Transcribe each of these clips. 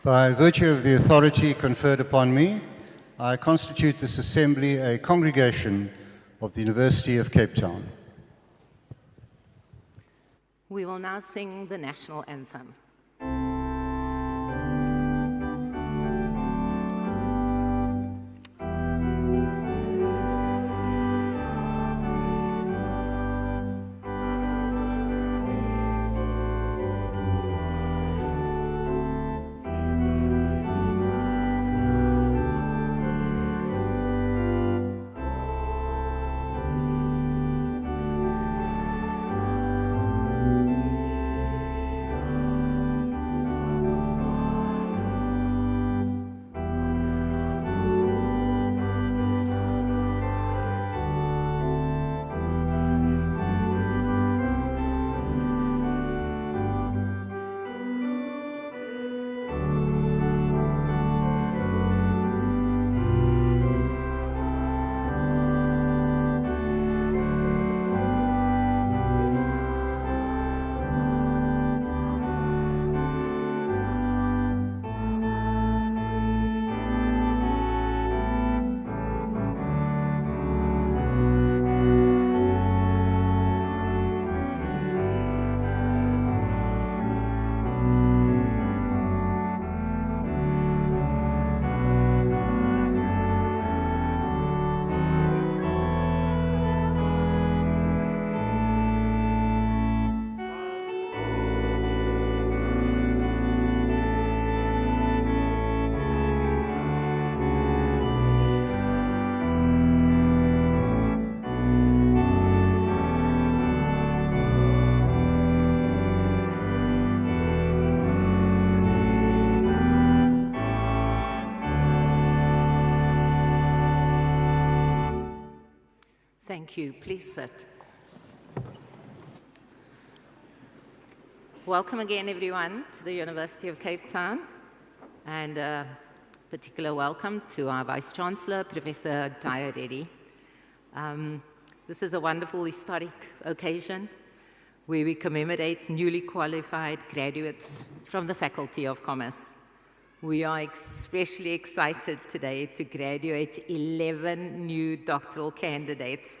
By virtue of the authority conferred upon me, I constitute this assembly a congregation of the University of Cape Town. We will now sing the national anthem. Thank you. Please sit. Welcome again, everyone, to the University of Cape Town, and a particular welcome to our Vice-Chancellor, Professor Daya Reddy. This is a wonderful historic occasion where we commemorate newly qualified graduates from the Faculty of Commerce. We are especially excited today to graduate 11 new doctoral candidates.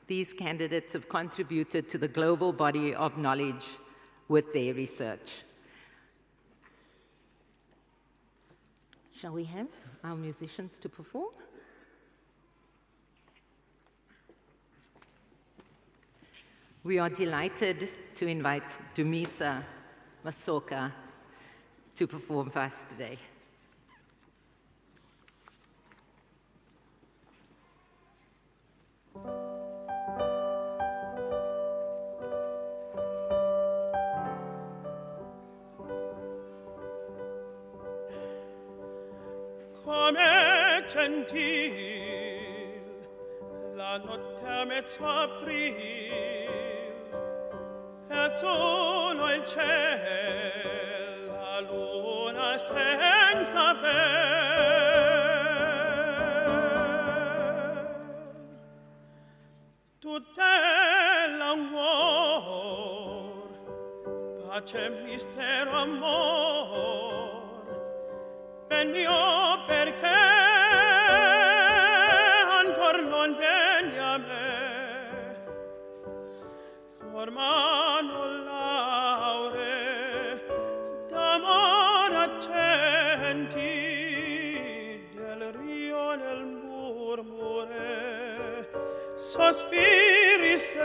These candidates have contributed to the global body of knowledge with their research. Shall we have our musicians to perform? We are delighted to invite Dumisa Masoka to perform for us today. Come gentil la notte a mezzo aprile et solo il ciel, la luna senza vel. Tutela amor, pace, mistero, amor, ben mio perché ancor non vieni a me, formano laure d'amor accenti del rio nel murmure sospiri senti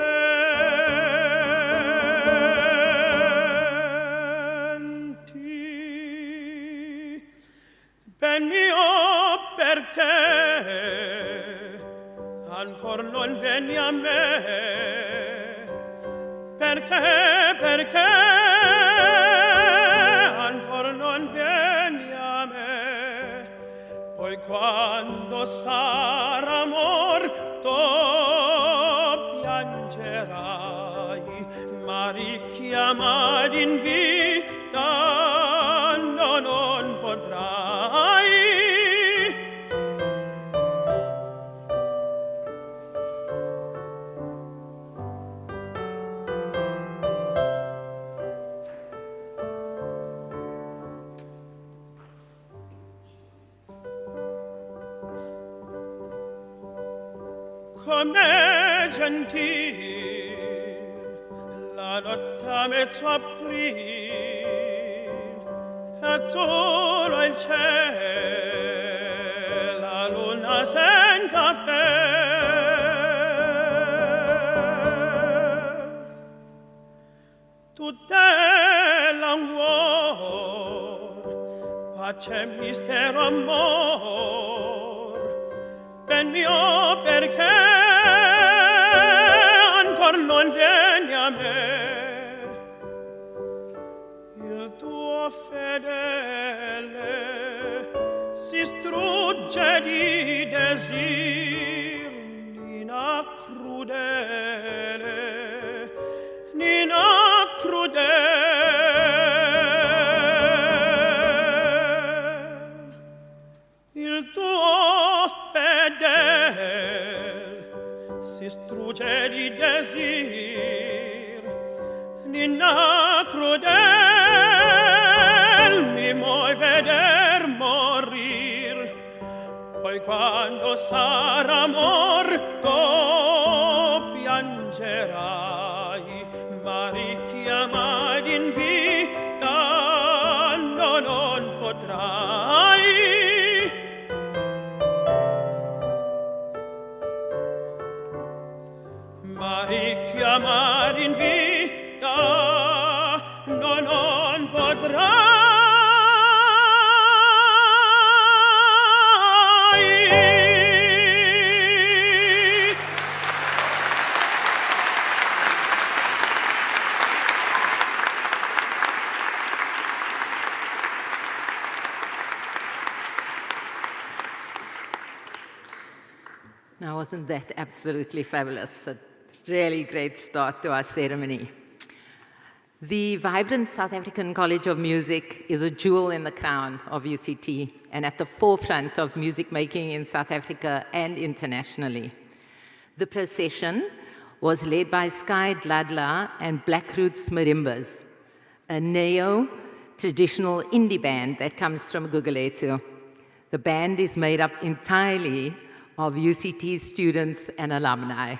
ben mio perché ancor non vieni a me, perché ancor non vieni a me, poi quando sarà morto piangerai, ma richiamar in vita non potrai. com'è gentil la notte a mezzo aprì, azzurro il cielo, la luna senza fe. Tutela un cuor, pace, mistero, amor, ben mio perché ancor non vieni a me il tuo fedele si strugge di desir, nina crudele, nina crudele. Il tuo fedel si strugge di desir, nina crudel mi vuoi veder morir, poi quando sarà morto piangerai, ma richiamai in vita non potrai. Ma richiamare in vita non potrai. Now, wasn't that absolutely fabulous? A really great start to our ceremony. The vibrant South African College of Music is a jewel in the crown of UCT and at the forefront of music making in South Africa and internationally. The procession was led by Sky Dladla and Black Roots Marimbas, a neo-traditional indie band that comes from Gugulethu. The band is made up entirely of UCT students and alumni.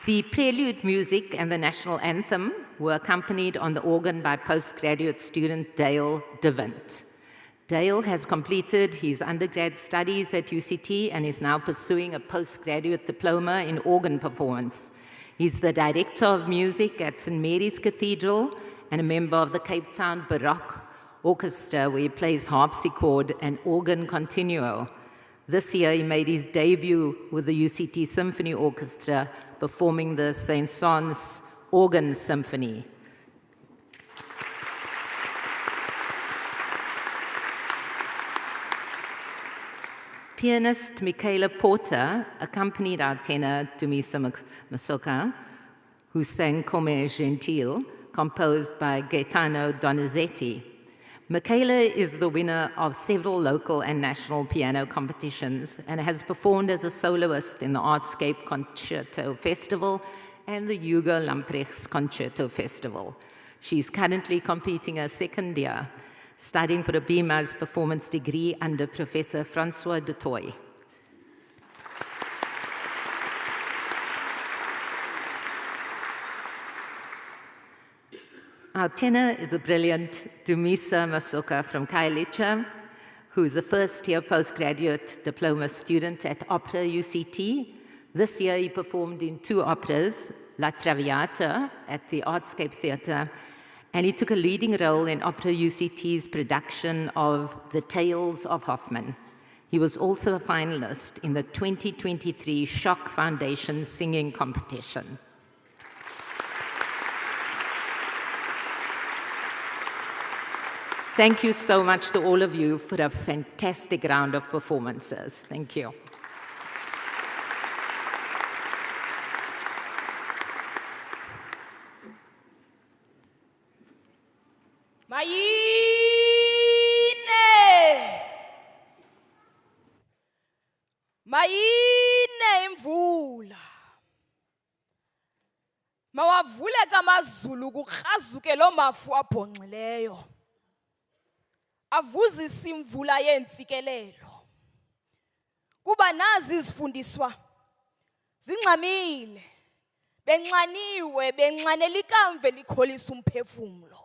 The prelude music and the national anthem were accompanied on the organ by postgraduate student Dale DeVint. Dale has completed his undergrad studies at UCT and is now pursuing a postgraduate diploma in organ performance. He's the director of music at St. Mary's Cathedral and a member of the Cape Town Baroque Orchestra, where he plays harpsichord and organ continuo. This year, he made his debut with the UCT Symphony Orchestra, performing the Saint-Saëns Organ Symphony. Pianist Michaela Porter accompanied our tenor Dumisa Masoka, who sang Come Gentil, composed by Gaetano Donizetti. Michaela is the winner of several local and national piano competitions and has performed as a soloist in the Artscape Concerto Festival and the Hugo Lamprechts Concerto Festival. She's currently completing her second year, studying for a BMAS performance degree under Professor Francois Dutoy. Our tenor is the brilliant Dumisa Masoka from Khayelitsha, who is a first-year postgraduate diploma student at Opera UCT. This year he performed in 2 operas, La Traviata at the Artscape Theatre, and he took a leading role in Opera UCT's production of The Tales of Hoffmann. He was also a finalist in the 2023 Shock Foundation Singing Competition. Thank you so much to all of you for a fantastic round of performances. Thank you. Mayine imvula mawavule kamazulu kukrazuke lo mafu abhonxileyo avuzisa imvula yentsikelelo. Kuba nazi izifundiswa zingxamile, benxaniwe, benxanela ikamva likholisa umphefumlo.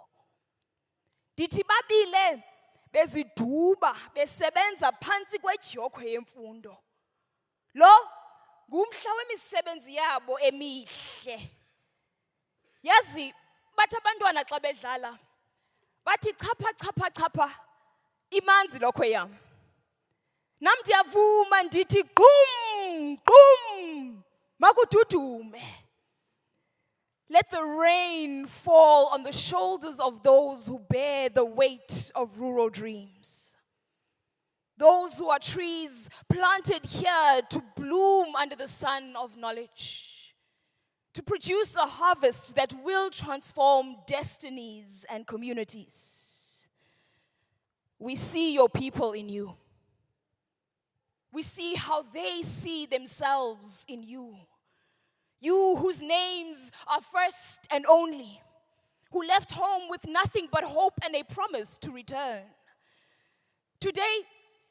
Dithi babile beziduba besebenza phansi kwedyokwe yemfundo. Lo ngumhla wemisebenzi yabo emihle. Yazi bathi abantwana xa bedlala bathi chapha chapha chapha imanzi lokho yam. Nam ndiyavuma ndithi qum qum makududume. Let the rain fall on the shoulders of those who bear the weight of rural dreams. Those who are trees planted here to bloom under the sun of knowledge, to produce a harvest that will transform destinies and communities. We see your people in you. We see how they see themselves in you. You whose names are first and only, who left home with nothing but hope and a promise to return. Today,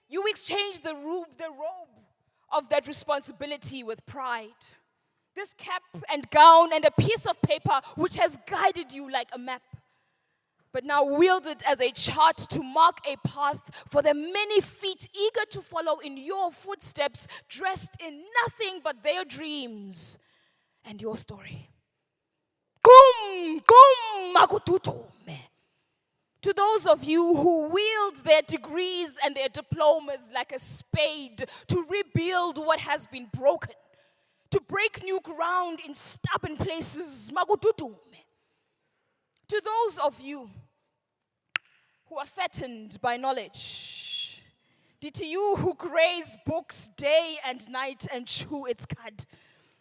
you exchange the robe of that responsibility with pride. This cap and gown and a piece of paper which has guided you like a map, but now wielded as a chart to mark a path for the many feet eager to follow in your footsteps, dressed in nothing but their dreams and your story. Kum, kum, makututume. To those of you who wield their degrees and their diplomas like a spade to rebuild what has been broken, to break new ground in stubborn places, makututume. To those of you who are fattened by knowledge, to you who graze books day and night and chew its cud,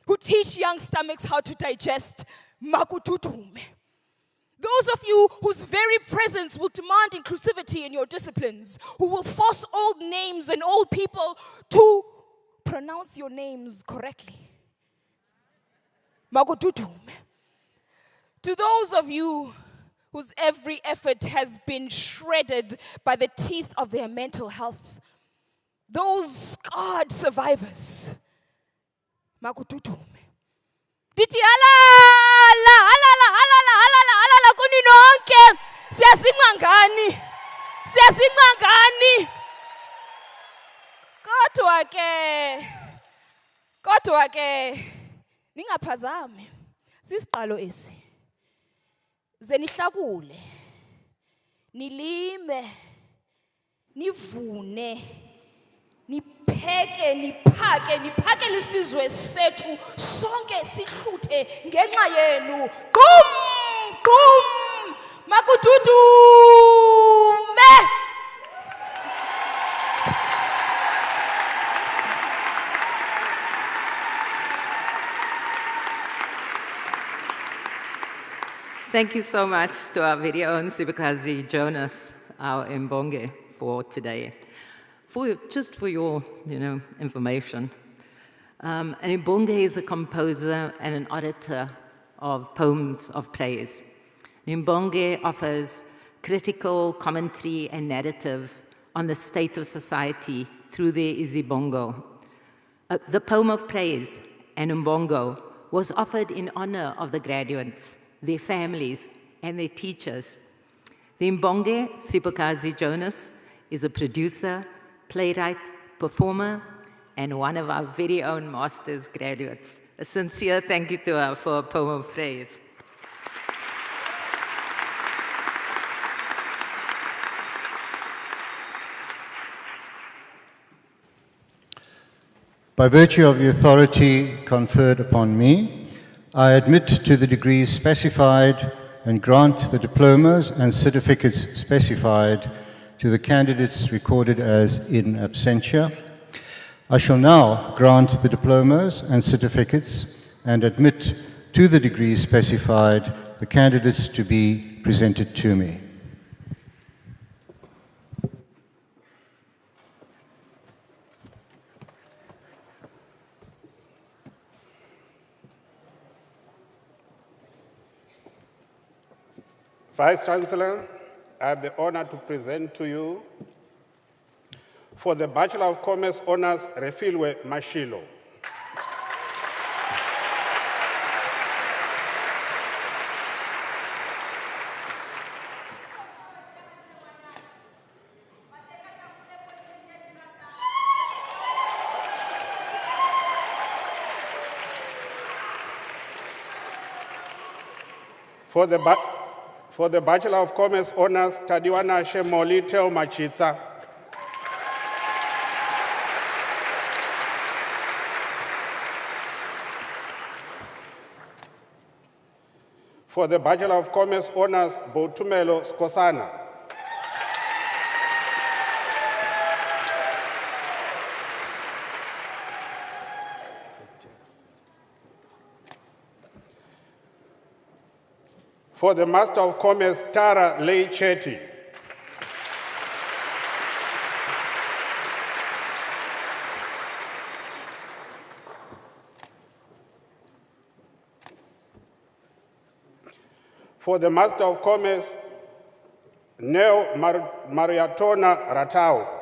who teach young stomachs how to digest, makututume. Those of you whose very presence will demand inclusivity in your disciplines, who will force old names and old people to pronounce your names correctly, makututume. To those of you whose every effort has been shredded by the teeth of their mental health, those scarred survivors, makututume. Dithi alala, alala, alala, alala, alala kuni nonke. Siyasingangani. Siyasingangani. Kodwa ke, ningaphazami. Sisiqalo esi. Ze nihlakule. Nilime. Nivune. Nipheke, niphake lisizwe sethu sonke sihluthe ngenxa yenu. Qum, qum, makududume. Thank you so much to our very own Sibakazi Jonas, our Mbonge, for today. Just for your information, an Mbonge is a composer and an auditor of poems of plays. Mbonge offers critical commentary and narrative on the state of society through their izibongo. The poem of praise, an Mbongo, was offered in honor of the graduates, their families, and their teachers. The Mbonge, Sibakazi Jonas, is a producer, playwright, performer, and one of our very own master's graduates. A sincere thank you to her for a poem of praise. By virtue of the authority conferred upon me, I admit to the degrees specified and grant the diplomas and certificates specified to the candidates recorded as in absentia. I shall now grant the diplomas and certificates and admit to the degrees specified the candidates to be presented to me. Vice Chancellor, I have the honor to present to you for the Bachelor of Commerce Honors Refilwe Mashilo. For the Bachelor of Commerce Honors, Tadiwana Shemoli Teo Machitsa. For the Bachelor of Commerce Honors, Botumelo Skosana. For the Master of Commerce, Tara Lei Chetty. For the Master of Commerce, Neo Mariatona Ratau.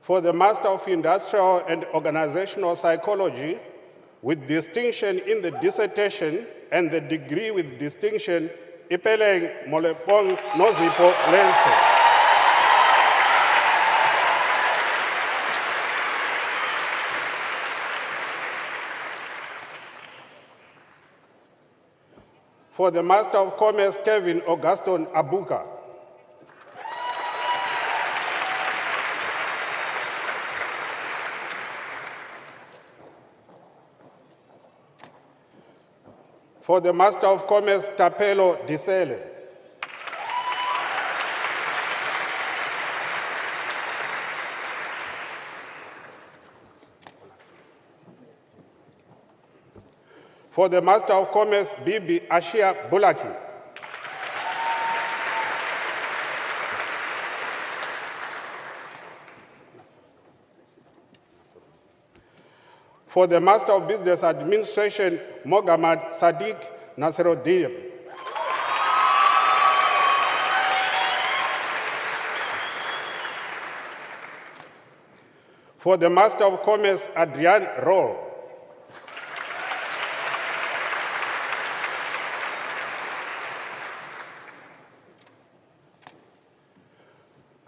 For the Master of Industrial and Organizational Psychology, with distinction in the dissertation and the degree with distinction, Ipeleng Molepong Nozipo Lense. For the Master of Commerce, Kevin Augustin Abuka. For the Master of Commerce, Tapelo Disele. For the Master of Commerce, Bibi Ashia Bulaki. For the Master of Business Administration, Mogamad Sadiq Nasruddin. For the Master of Commerce, Adrian Roll.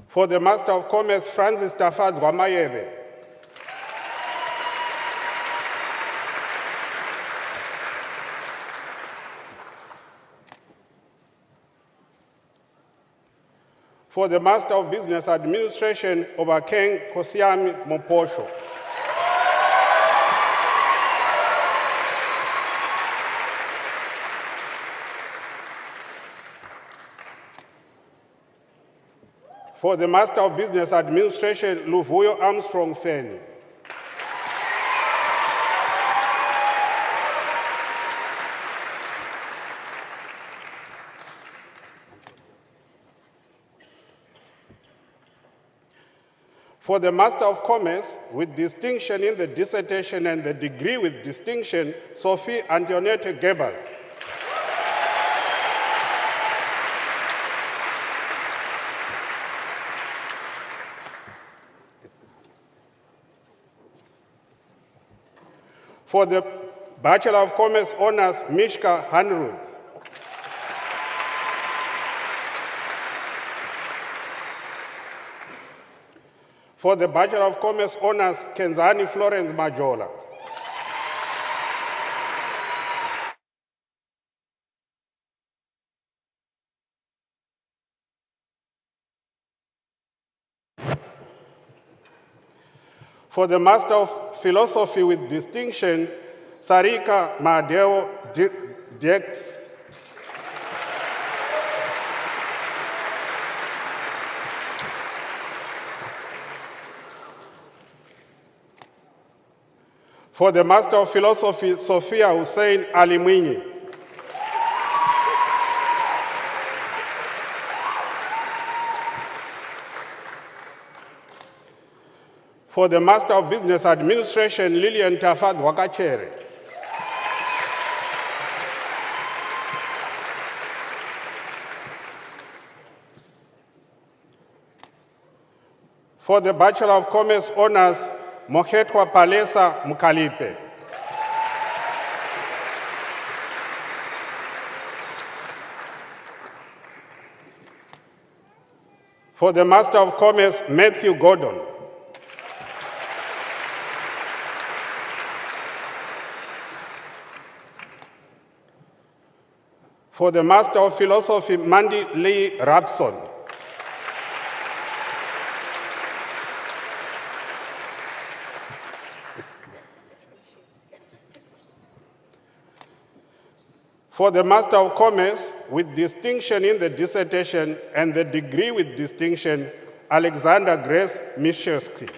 For the Master of Commerce, Francis Tafaz Wamayebe. For the Master of Business Administration, Obakeng Kosiami Moposho. For the Master of Business Administration, Luvuyo Armstrong Feni. For the Master of Commerce, with distinction in the dissertation and the degree with distinction, Sophie Antoinette Gebers. For the Bachelor of Commerce Honors, Mishka Hanrud. For the Bachelor of Commerce Honors, Kenzani Florence Majola. For the Master of Philosophy with distinction, Sarika Madeo Dex. For the Master of Philosophy, Sophia Hussein Alimwinyi. For the Master of Business Administration, Lillian Tafaz Wakachere. For the Bachelor of Commerce Honours, Mokhetwa Palesa Mukalipe. For the Master of Commerce, Matthew Gordon. For the Master of Philosophy, Mandy Lee Rapson. For the Master of Commerce, with distinction in the dissertation and the degree with distinction, Alexander Grace Mishevsky.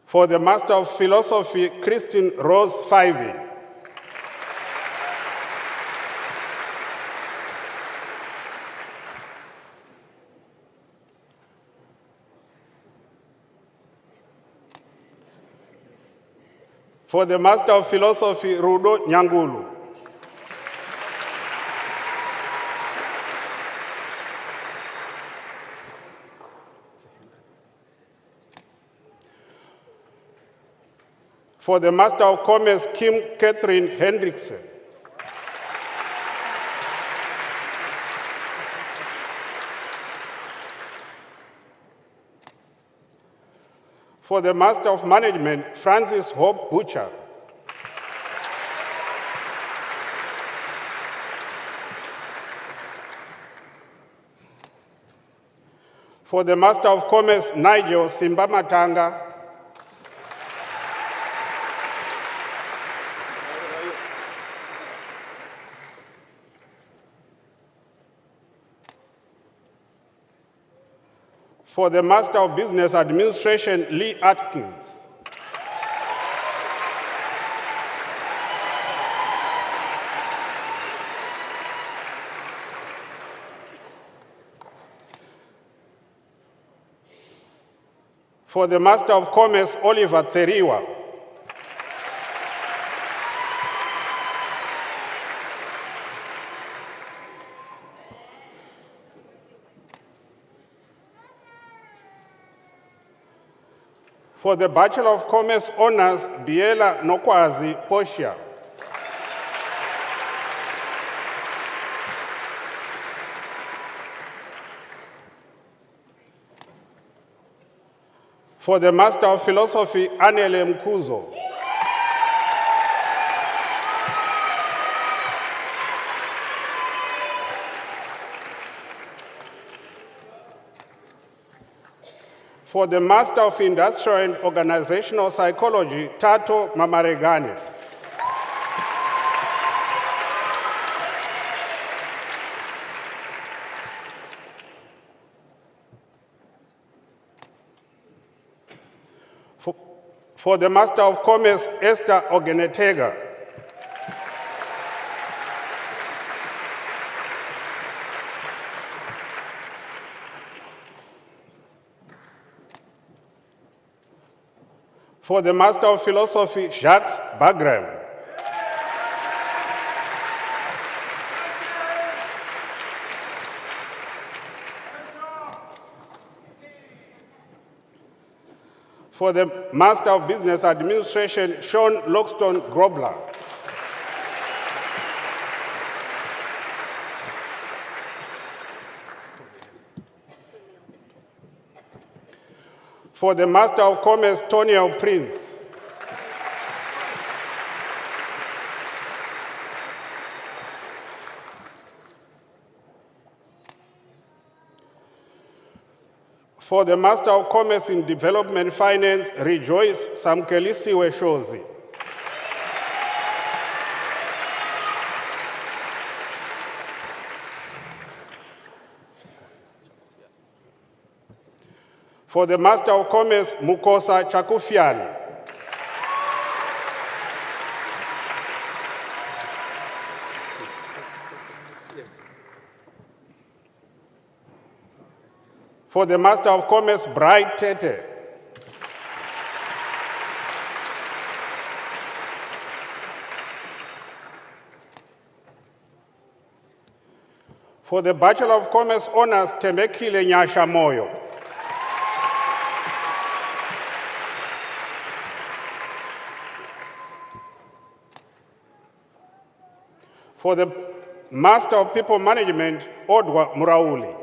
For the Master of Philosophy, Christine Rose Fivey. For the Master of Philosophy, Rudo Nyangulu. For the Master of Commerce, Kim Catherine Hendrickson. For the Master of Management, Francis Hope Butcher. For the Master of Commerce, Nigel Simbamatanga. For the Master of Business Administration, Lee Atkins. For the Master of Commerce, Oliver Tseriwa. For the Bachelor of Commerce Honours, Biela Nokwazi Portia. For the Master of Philosophy, Anele Mkuzo. For the Master of Industrial and Organizational Psychology, Tato Mamaregane. For the Master of Commerce, Esther Ogenetega. For the Master of Philosophy, Jacques Bagram. For the Master of Business Administration, Sean Loxton Grobler. For the Master of Commerce, Tonio Prince. For the Master of Commerce in Development Finance, Rejoice Samkelisiwe Shozi. For the Master of Commerce, Mukosa Chakufiani. For the Master of Commerce, Bright Tete. For the Bachelor of Commerce Honours, Tembekile Nyasha Moyo. For the Master of People Management, Odwa Murauli.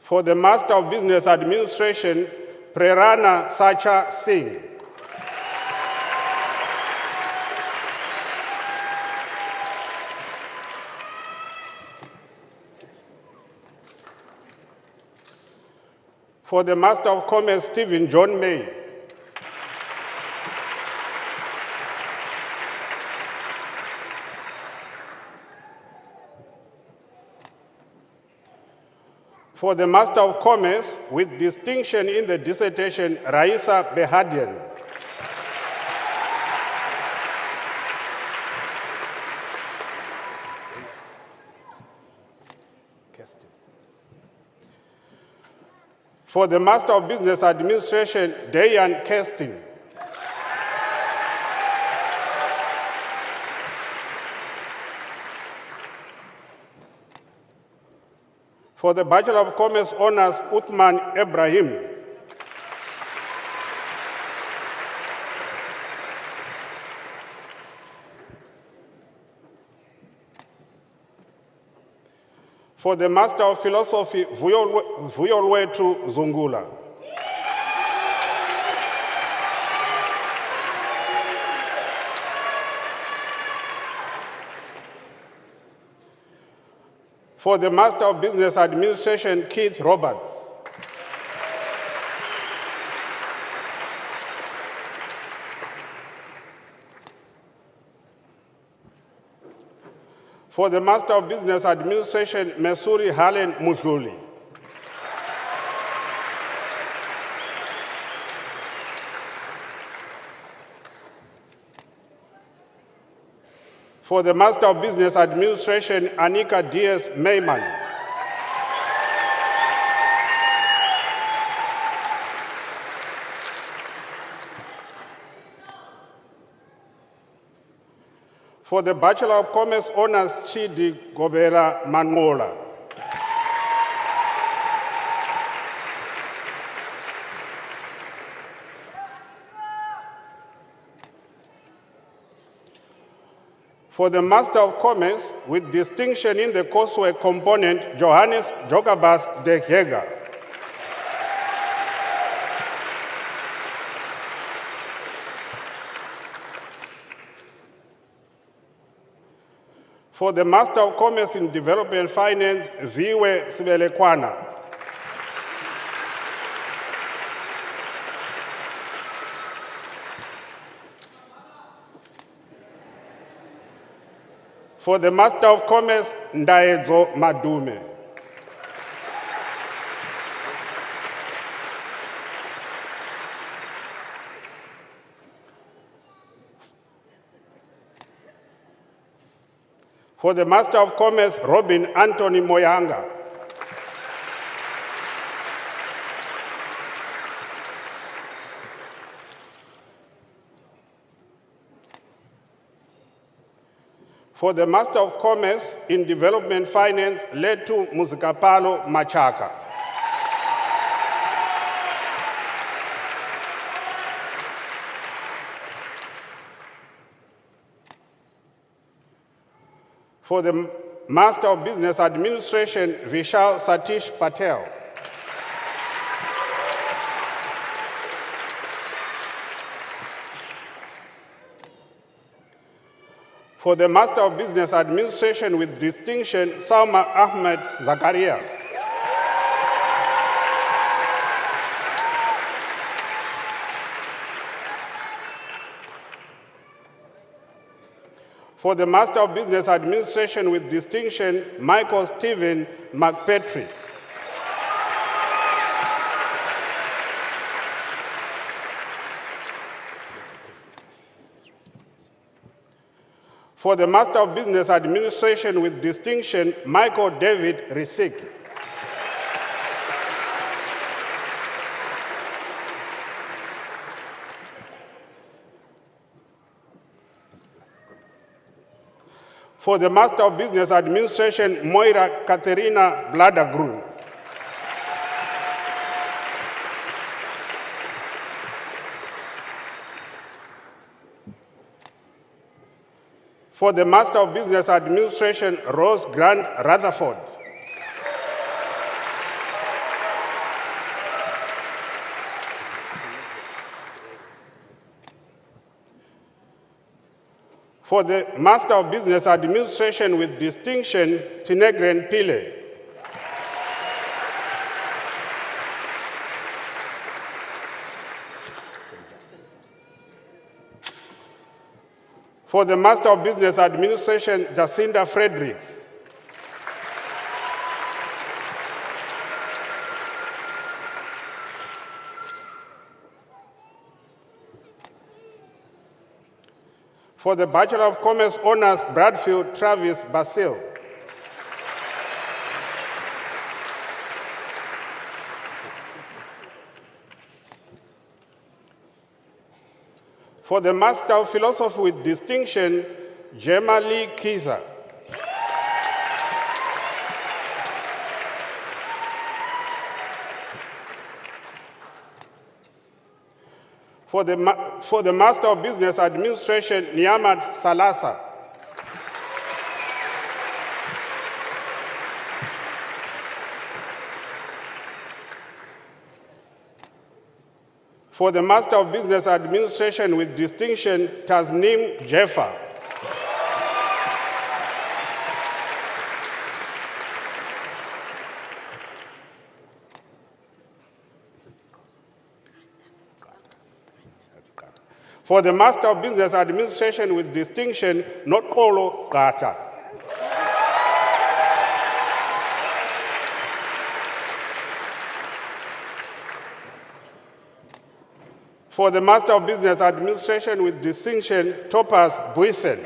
For the Master of Business Administration, Prerana Sacha Singh. For the Master of Commerce, Stephen John May. For the Master of Commerce, with distinction in the dissertation, Raisa Behadian. For the Master of Business Administration, Dayan Kesting. For the Bachelor of Commerce Honours, Uthman Ibrahim. For the Master of Philosophy, Vuyolwetu Zungula. For the Master of Business Administration, Keith Roberts. For the Master of Business Administration, Mesuri Halen Mushuli. For the Master of Business Administration, Anika Diaz Mayman. For the Bachelor of Commerce Honours, Chidi Gobera Mangola. For the Master of Commerce, with distinction in the coursework component, Johannes Jogabas de Hega. For the Master of Commerce in Development Finance, Viwe Sibelekwana. For the Master of Commerce, Ndaezo Madume. For the Master of Commerce, Robin Anthony Moyanga. For the Master of Commerce in Development Finance, Letu Muzikapalo Machaka. For the Master of Business Administration, Vishal Satish Patel. For the Master of Business Administration with distinction, Salma Ahmed Zakaria. For the Master of Business Administration with distinction, Michael Stephen McPetrie. For the Master of Business Administration with distinction, Michael David Risik. For the Master of Business Administration, Moira Katerina Bladagru. For the Master of Business Administration, Rose Grant Rutherford. For the Master of Business Administration with distinction, Tinegren Pile. For the Master of Business Administration, Jacinda Fredericks. For the Bachelor of Commerce Honors, Bradfield Travis Basil. For the Master of Philosophy with distinction, Gemma Lee Kiza. For the Master of Business Administration, Niamat Salasa. For the Master of Business Administration with distinction, Tasnim Jeffa. For the Master of Business Administration with distinction, Nokolo Gata. For the Master of Business Administration with distinction, Topaz Buisen.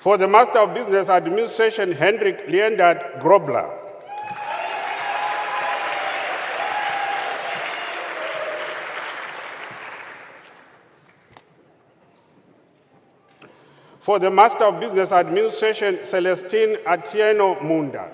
For the Master of Business Administration, Hendrik Leendert Grobler. For the Master of Business Administration, Celestine Atieno Munda.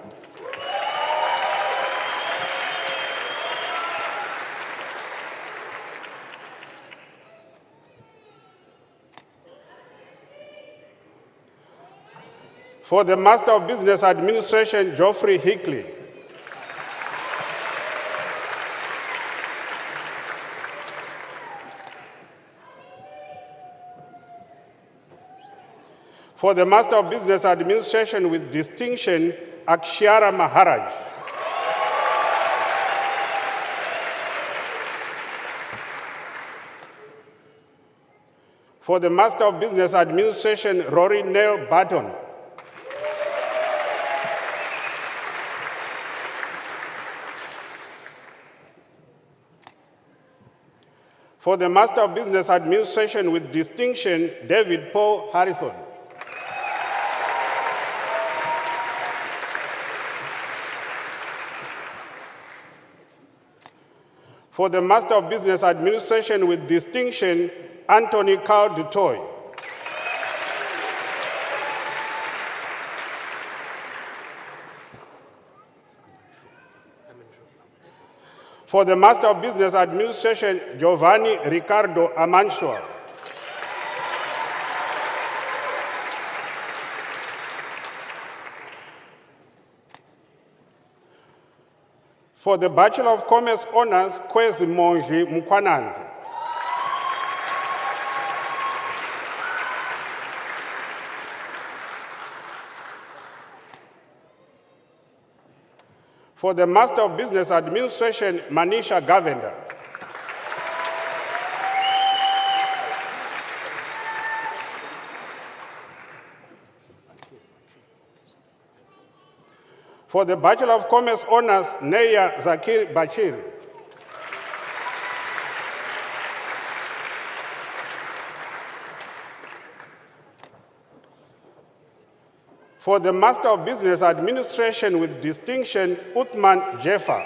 For the Master of Business Administration, Geoffrey Hickley. For the Master of Business Administration with distinction, Akshara Maharaj. For the Master of Business Administration, Rory Neil Barton. For the Master of Business Administration with distinction, David Paul Harrison. For the Master of Business Administration with distinction, Anthony Carl Dutoy. For the Master of Business Administration, Giovanni Riccardo Amanshua. For the Bachelor of Commerce Honors, Kwezi Monji Mukwananzi. For the Master of Business Administration, Manisha Govender. For the Bachelor of Commerce Honours, Neya Zakir Bachir. For the Master of Business Administration with distinction, Uthman Jeffa.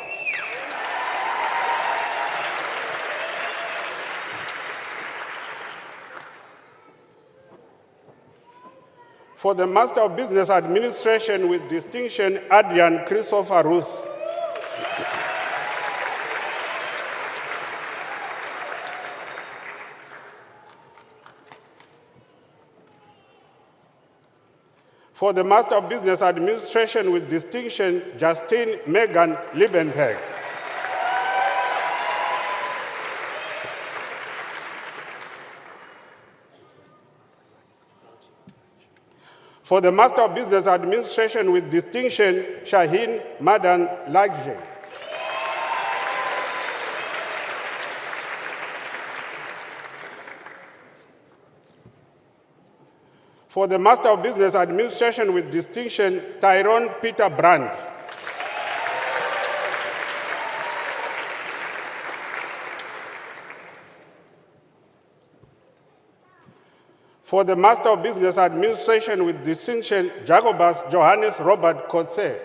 For the Master of Business Administration with distinction, Adrian Christopher Roos. For the Master of Business Administration with distinction, Justine Megan Liebenberg. For the Master of Business Administration with distinction, Shaheen Madan Lagje. For the Master of Business Administration with distinction, Tyrone Peter Brand. For the Master of Business Administration with distinction, Jacobus Johannes Robert Kotze.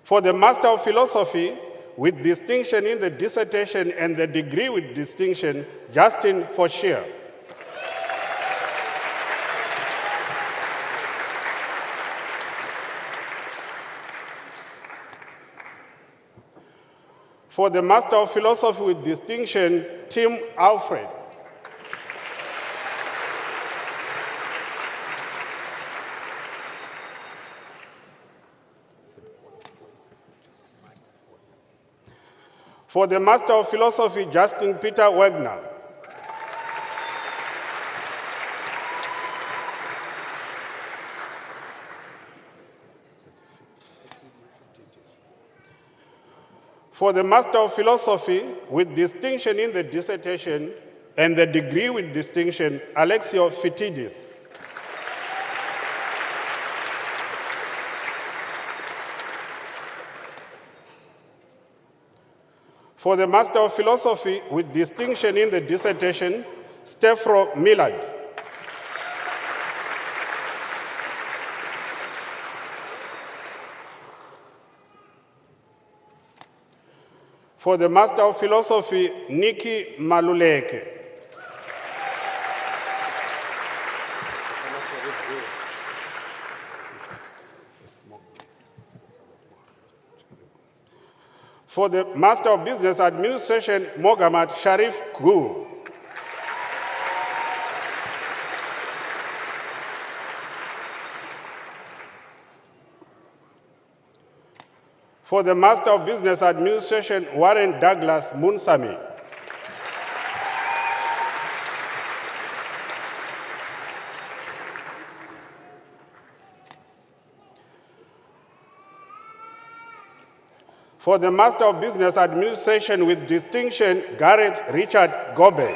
For the Master of Philosophy with distinction in the dissertation and the degree with distinction, Justin Foshier. For the Master of Philosophy with distinction, Tim Alfred. For the Master of Philosophy, Justin Peter Wagner. For the Master of Philosophy with distinction in the dissertation and the degree with distinction, Alexio Fitidis. For the Master of Philosophy with distinction in the dissertation, Stefro Millard. For the Master of Philosophy, Nikki Maluleke. For the Master of Business Administration, Mogamad Sharif Gu. For the Master of Business Administration, Warren Douglas Munsami. For the Master of Business Administration with distinction, Gareth Richard Gobe.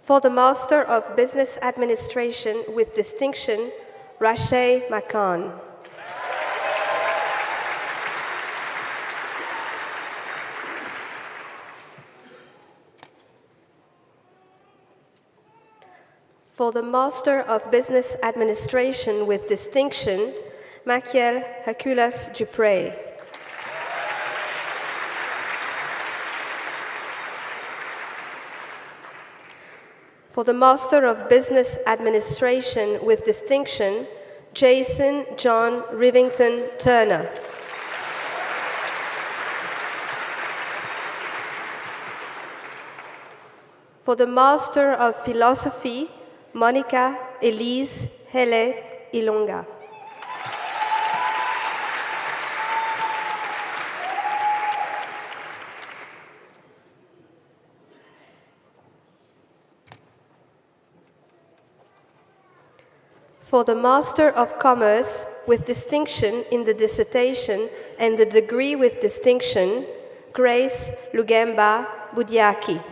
For the Master of Business Administration with distinction, Rashay Makan. For the Master of Business Administration with distinction, Machiel Hercules Dupré. For the Master of Business Administration with distinction, Jason John Rivington Turner. For the Master of Philosophy, Monica Elise Hele Ilonga. For the Master of Commerce with distinction in the dissertation and the degree with distinction, Grace Lugemba Budiaki.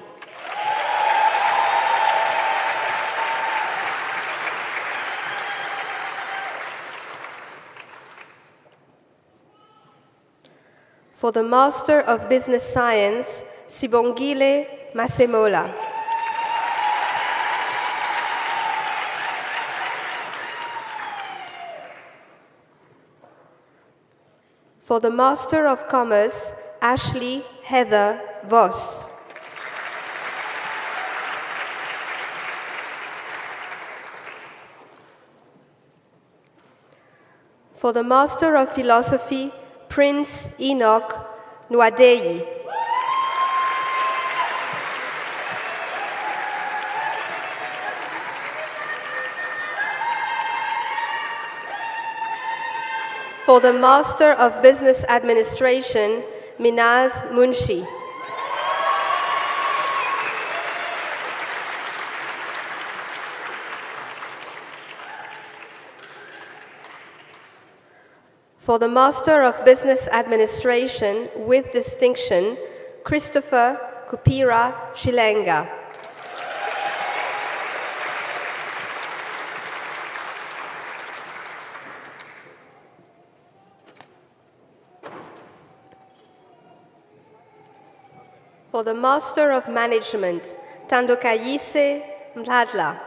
For the Master of Business Science, Sibongile Masemola. For the Master of Commerce, Ashley Heather Voss. For the Master of Philosophy, Prince Enoch Nwadeyi. For the Master of Business Administration, Minaz Munshi. For the Master of Business Administration with distinction, Christopher Kupira Shilenga. For the Master of Management, Tandokayise Mladla.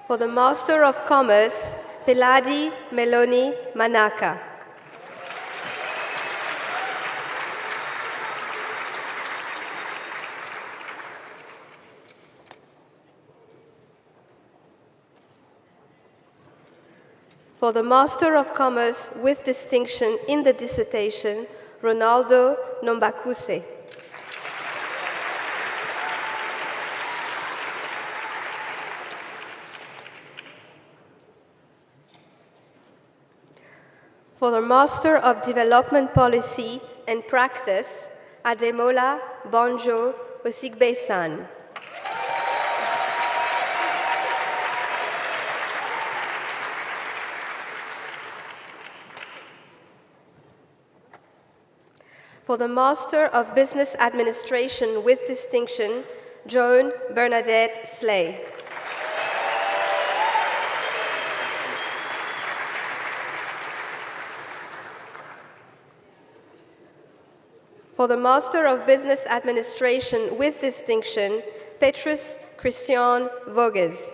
For the Master of Commerce, Peladi Meloni Manaka. For the Master of Commerce with distinction in the dissertation, Ronaldo Nombakuse. For the Master of Development Policy and Practice, Ademola Bonjo Osigbe-san. For the Master of Business Administration with distinction, Joan Bernadette Slay. For the Master of Business Administration with distinction, Petrus Christian Voges.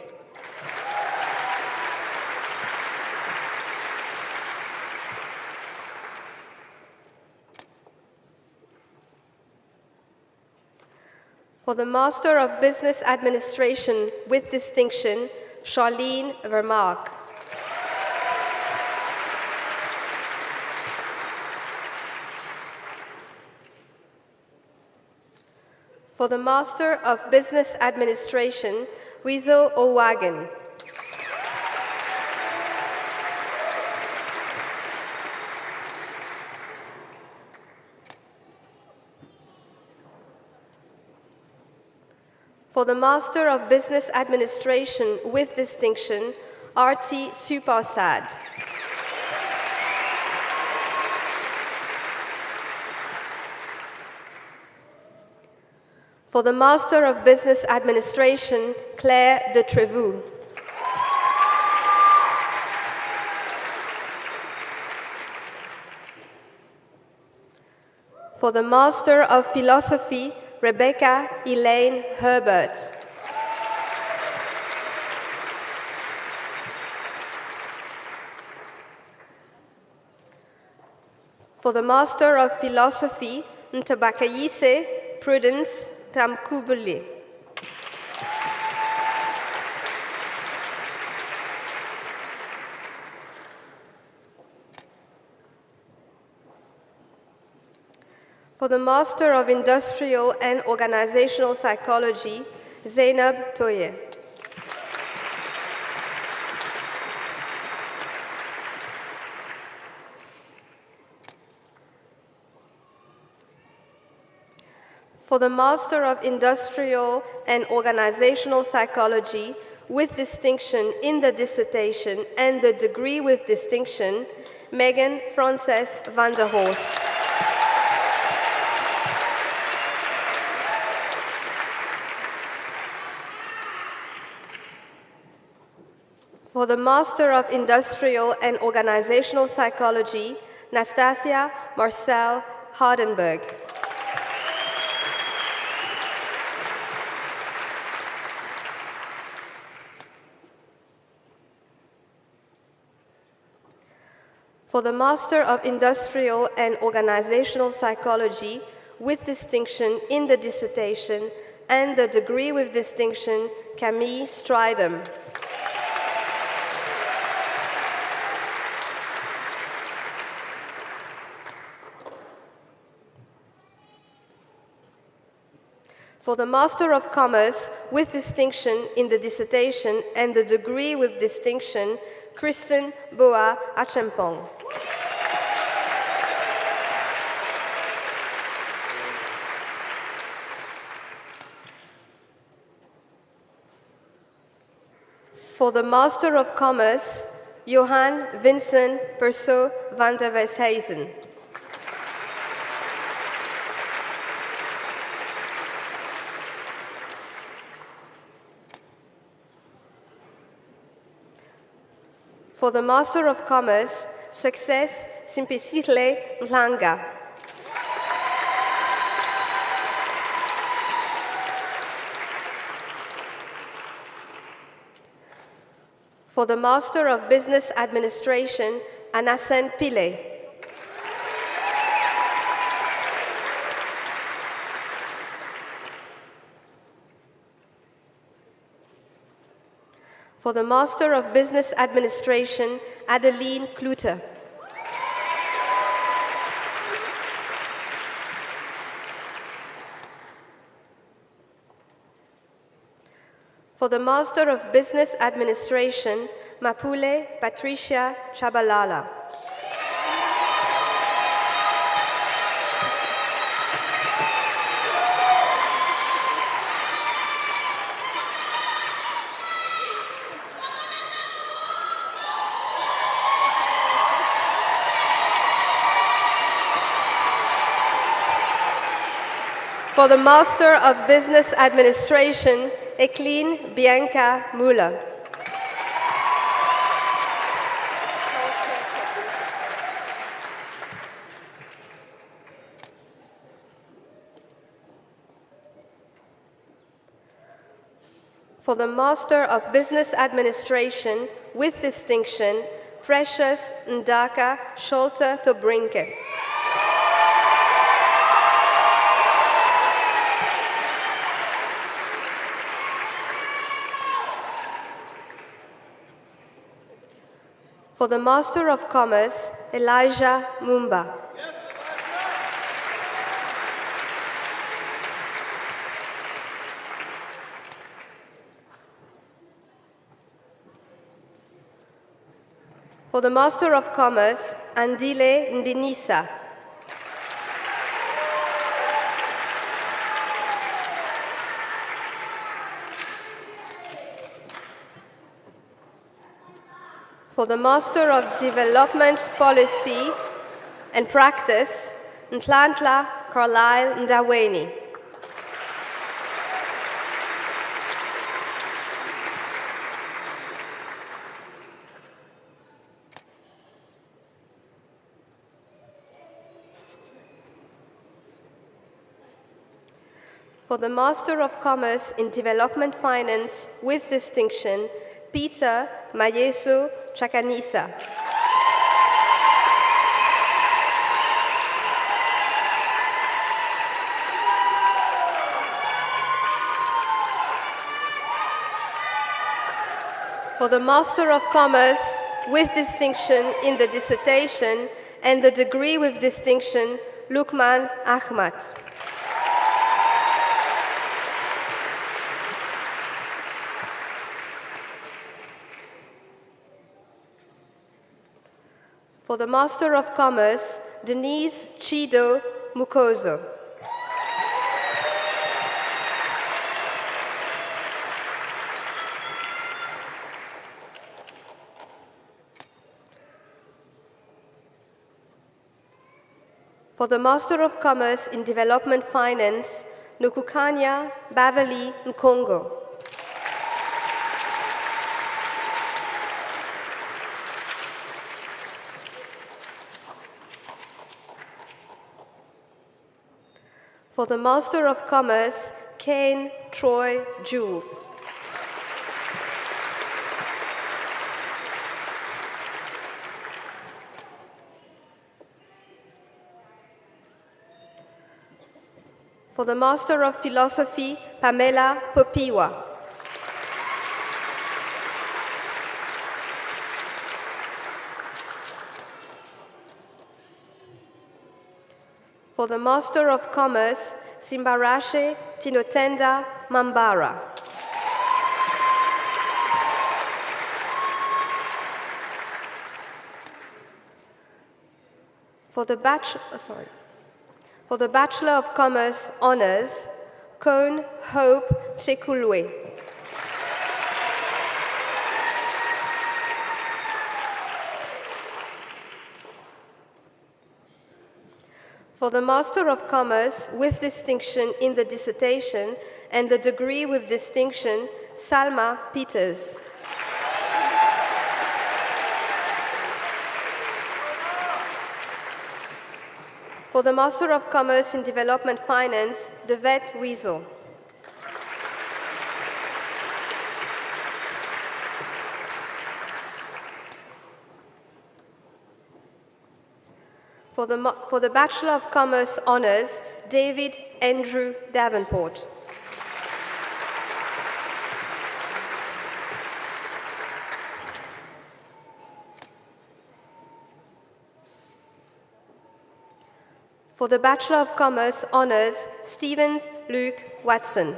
For the Master of Business Administration with distinction, Charlene Vermark. For the Master of Business Administration, Weasel Olwagen. For the Master of Business Administration with distinction, Arti Suparsad. For the Master of Business Administration, Claire de Trevoux. For the Master of Philosophy, Rebecca Elaine Herbert. For the Master of Philosophy, Ntabakayise Prudence Tamkubuli. For the Master of Industrial and Organizational Psychology, Zainab Toye. For the Master of Industrial and Organizational Psychology, with distinction in the dissertation and the degree with distinction, Megan Frances van der Horst. For the Master of Industrial and Organizational Psychology, Nastasia Marcel Hardenberg. For the Master of Industrial and Organizational Psychology, with distinction in the dissertation and the degree with distinction, Camille Stridham. For the Master of Commerce, with distinction in the dissertation and the degree with distinction, Kristen Boa Achempong. For the Master of Commerce, Johan Vincent Perso van der Westhuizen. For the Master of Commerce, Success Simplicitle Mhlanga. For the Master of Business Administration, Anasen Pillay. For the Master of Business Administration, Adeline Klute. For the Master of Business Administration, Mapule Patricia Chabalala. For the Master of Business Administration, Ekline Bianca Müller. For the Master of Business Administration, with distinction, Precious Ndaka Schulte Tobrinke. For the Master of Commerce, Elijah Mumba. For the Master of Commerce, Andile Ndinisa. For the Master of Development Policy and Practice, Ntlantla Carlisle Ndaweni. For the Master of Commerce in Development Finance with distinction, Peter Mayesu Chakanisa. For the Master of Commerce with distinction in the dissertation and the degree with distinction, Lukman Ahmad. For the Master of Commerce, Denise Chido Mukozo. For the Master of Commerce in Development Finance, Nokukanya Bavali Nkongo. For the Master of Commerce, Kane Troy Jules. For the Master of Philosophy, Pamela Popiwa. For the Master of Commerce, Simbarashe Tinotenda Mambara. For the Bachelor of Commerce Honours, Cone Hope Chekulwe. For the Master of Commerce with distinction in the dissertation and the degree with distinction, Salma Peters. For the Master of Commerce in Development Finance, Devet Weasel. For the Bachelor of Commerce Honours, David Andrew Davenport. For the Bachelor of Commerce Honours, Stevens Luke Watson.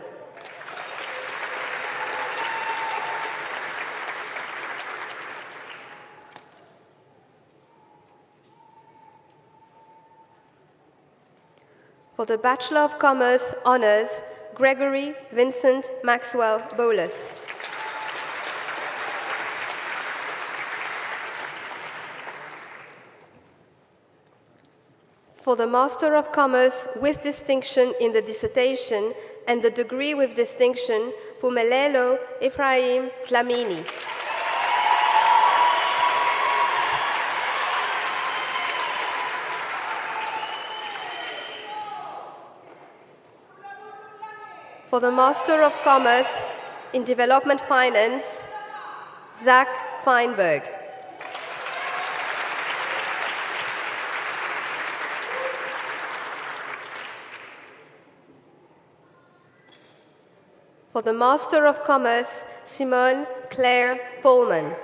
For the Bachelor of Commerce Honours, Gregory Vincent Maxwell Bolus. For the Master of Commerce with distinction in the dissertation and the degree with distinction, Pumelelo Ephraim Dlamini. For the Master of Commerce in Development Finance, Zach Feinberg. For the Master of Commerce, Simone Claire Folman.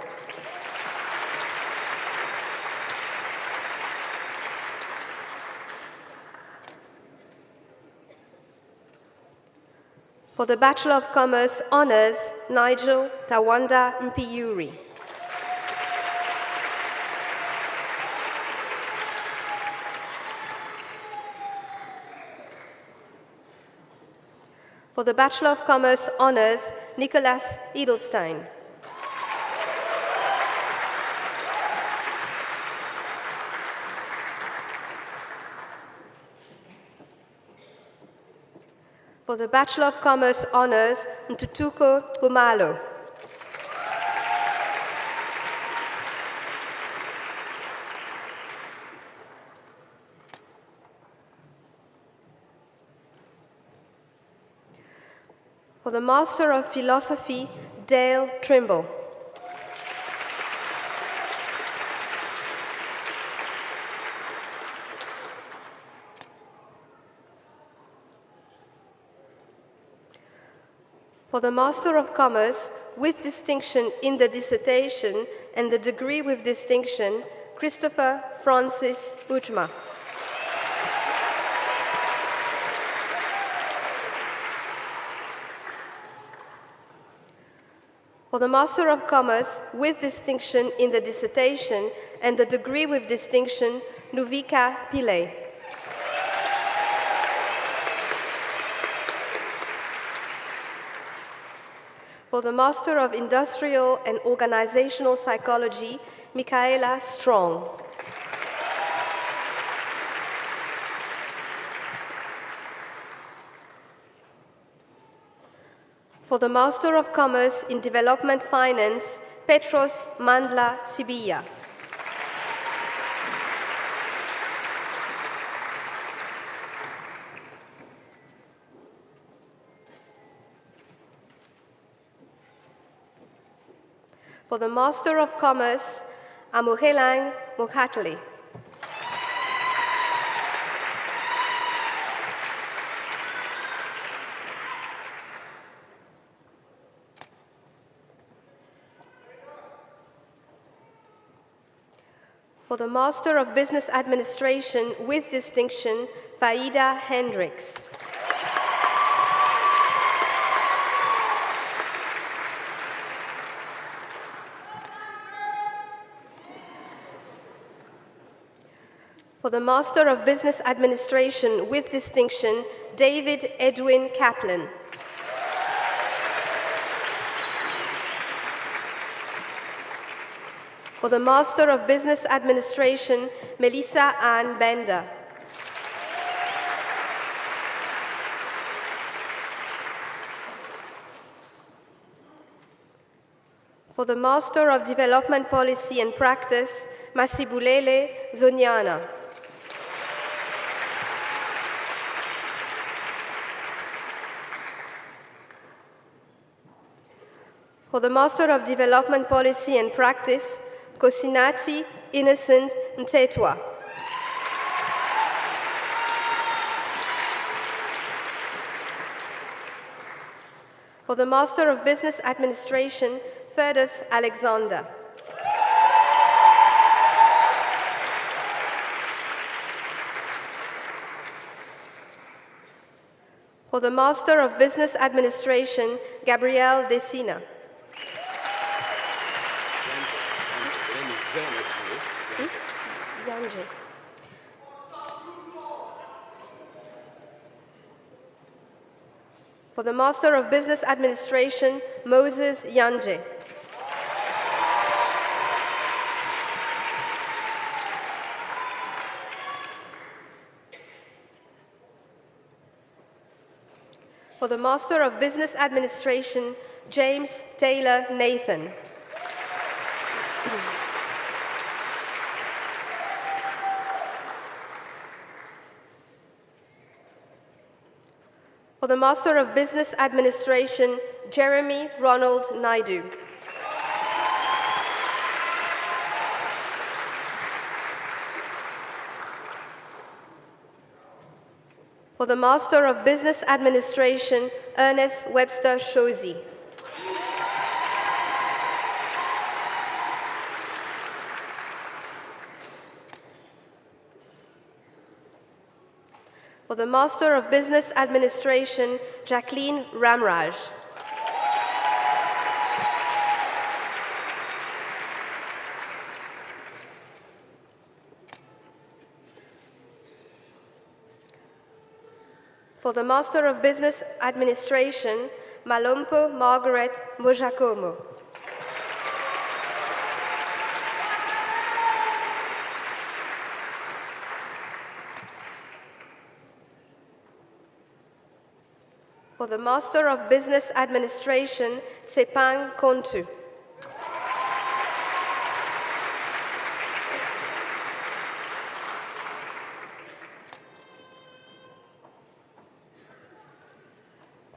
For the Bachelor of Commerce Honours, Nigel Tawanda Mpiuri. For the Bachelor of Commerce Honours, Nicholas Edelstein. For the Bachelor of Commerce Honours, Ntutuko Gumalo. For the Master of Philosophy, Dale Trimble. For the Master of Commerce, with distinction in the dissertation and the degree with distinction, Christopher Francis Uchma. For the Master of Commerce, with distinction in the dissertation and the degree with distinction, Nuvika Pillay. For the Master of Industrial and Organizational Psychology, Michaela Strong. For the Master of Commerce in Development Finance, Petros Mandla Sibilla. For the Master of Commerce, Amuhelang Mukhatli. For the Master of Business Administration with distinction, Faida Hendricks. For the Master of Business Administration with distinction, David Edwin Kaplan. For the Master of Business Administration, Melissa Ann Bender. For the Master of Development Policy and Practice, Masibulele Zonyana. For the Master of Development Policy and Practice, Kosinati Innocent Ntetwa. For the Master of Business Administration, Fergus Alexander. For the Master of Business Administration, Gabrielle Desina. Yanje. For the Master of Business Administration, Moses Yanje. For the Master of Business Administration, James Taylor Nathan. For the Master of Business Administration, Jeremy Ronald Naidu. For the Master of Business Administration, Ernest Webster Shozi. For the Master of Business Administration, Jacqueline Ramraj. For the Master of Business Administration, Malompo Margaret Mojakomo. For the Master of Business Administration, Sepang Kontu.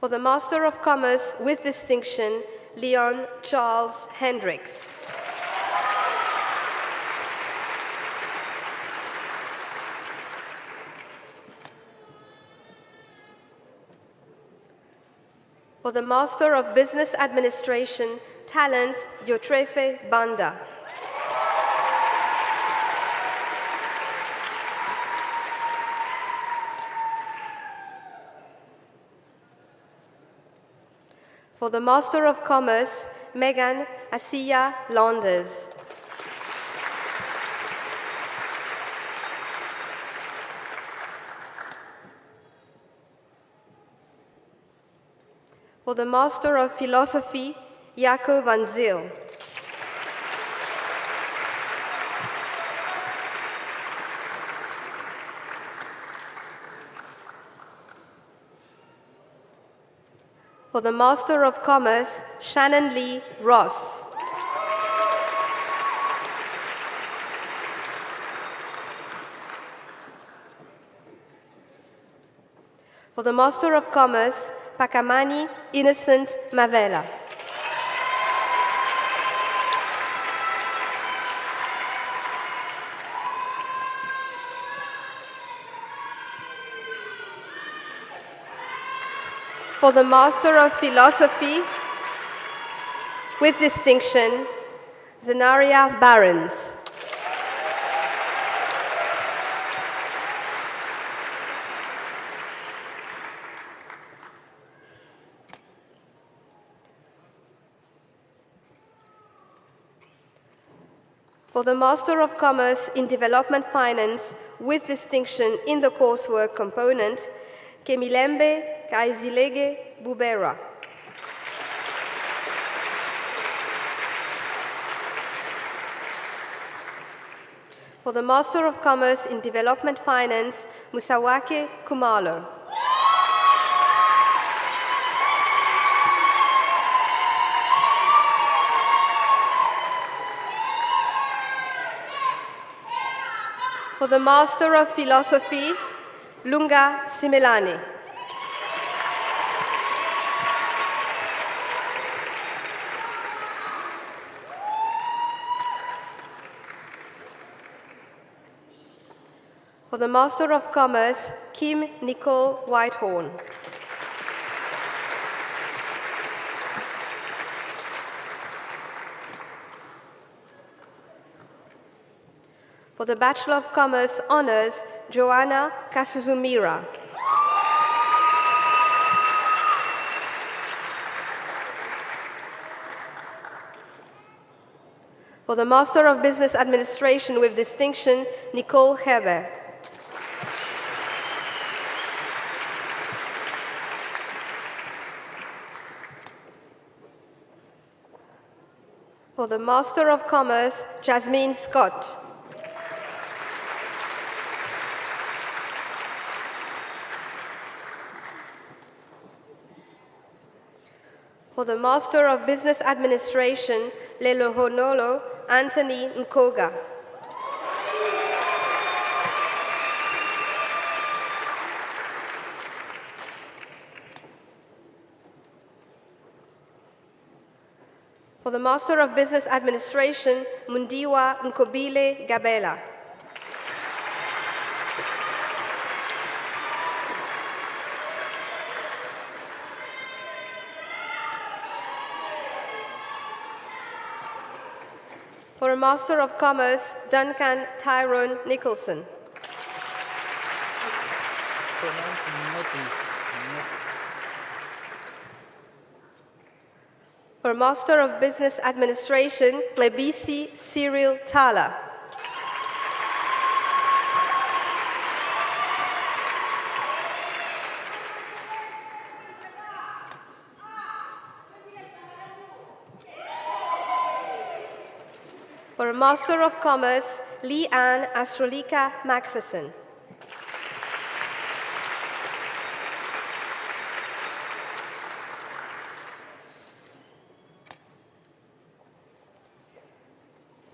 For the Master of Commerce with distinction, Leon Charles Hendricks. For the Master of Business Administration, Talent Yotrefe Banda. For the Master of Commerce, Megan Asiya Launders. For the Master of Philosophy, Jaco van Zyl. For the Master of Commerce, Shannon Lee Ross. For the Master of Commerce, Pakamani Innocent Mavela. For the Master of Philosophy, with distinction, Zenaria Barons. For the Master of Commerce in Development Finance, with distinction in the coursework component, Kemilembe Kaizilege Bubera. For the Master of Commerce in Development Finance, Musawake Kumalo. For the Master of Philosophy, Lunga Simelane. For the Master of Commerce, Kim Nicole Whitehorn. For the Bachelor of Commerce Honors, Joanna Kasuzumira. For the Master of Business Administration with distinction, Nicole Heber. For the Master of Commerce, Jasmine Scott. For the Master of Business Administration, Lelohonolo Anthony Nkoga. For the Master of Business Administration, Mundiwa Nkobile Gabela. For a Master of Commerce, Duncan Tyrone Nicholson. For a Master of Business Administration, Lebisi Cyril Tala. For a Master of Commerce, Leanne Astrolika Macpherson.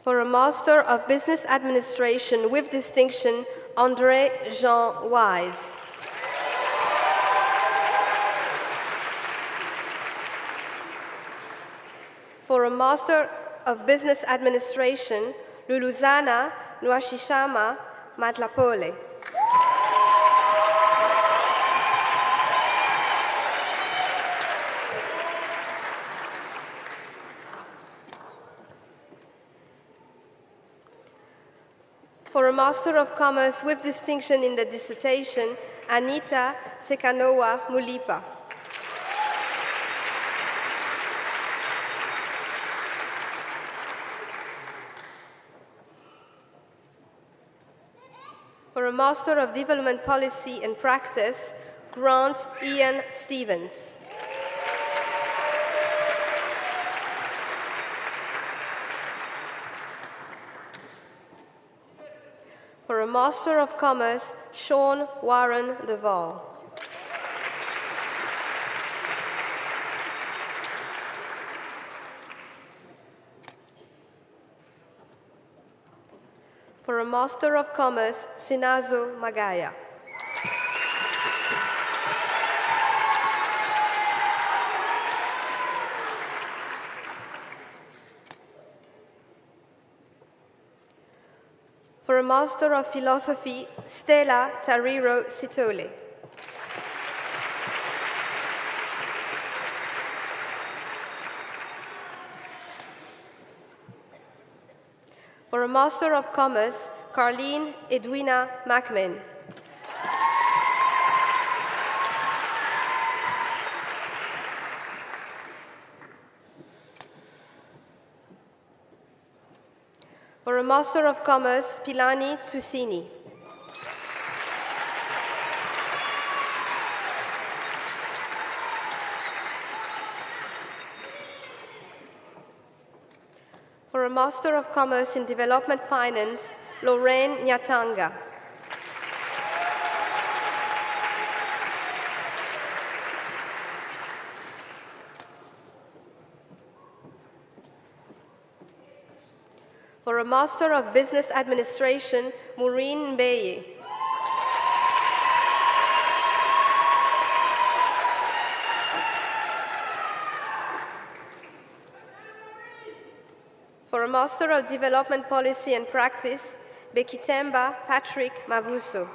For a Master of Business Administration with distinction, André Jean Wise. For a Master of Business Administration, Luluzana Nwashishama Matlapole. For a Master of Commerce with distinction in the dissertation, Anita Sekanowa Mulipa. For a Master of Development Policy and Practice, Grant Ian Stevens. For a Master of Commerce, Sean Warren Duvall. For a Master of Commerce, Sinazo Magaya. For a Master of Philosophy, Stella Tariro Sitole. For a Master of Commerce, Carleen Edwina Macman. For a Master of Commerce, Pilani Tusini. For a Master of Commerce in Development Finance, Lorraine Nyatanga. For a Master of Business Administration, Maureen Mbeye. For a Master of Development Policy and Practice, Bekitemba Patrick Mavuso.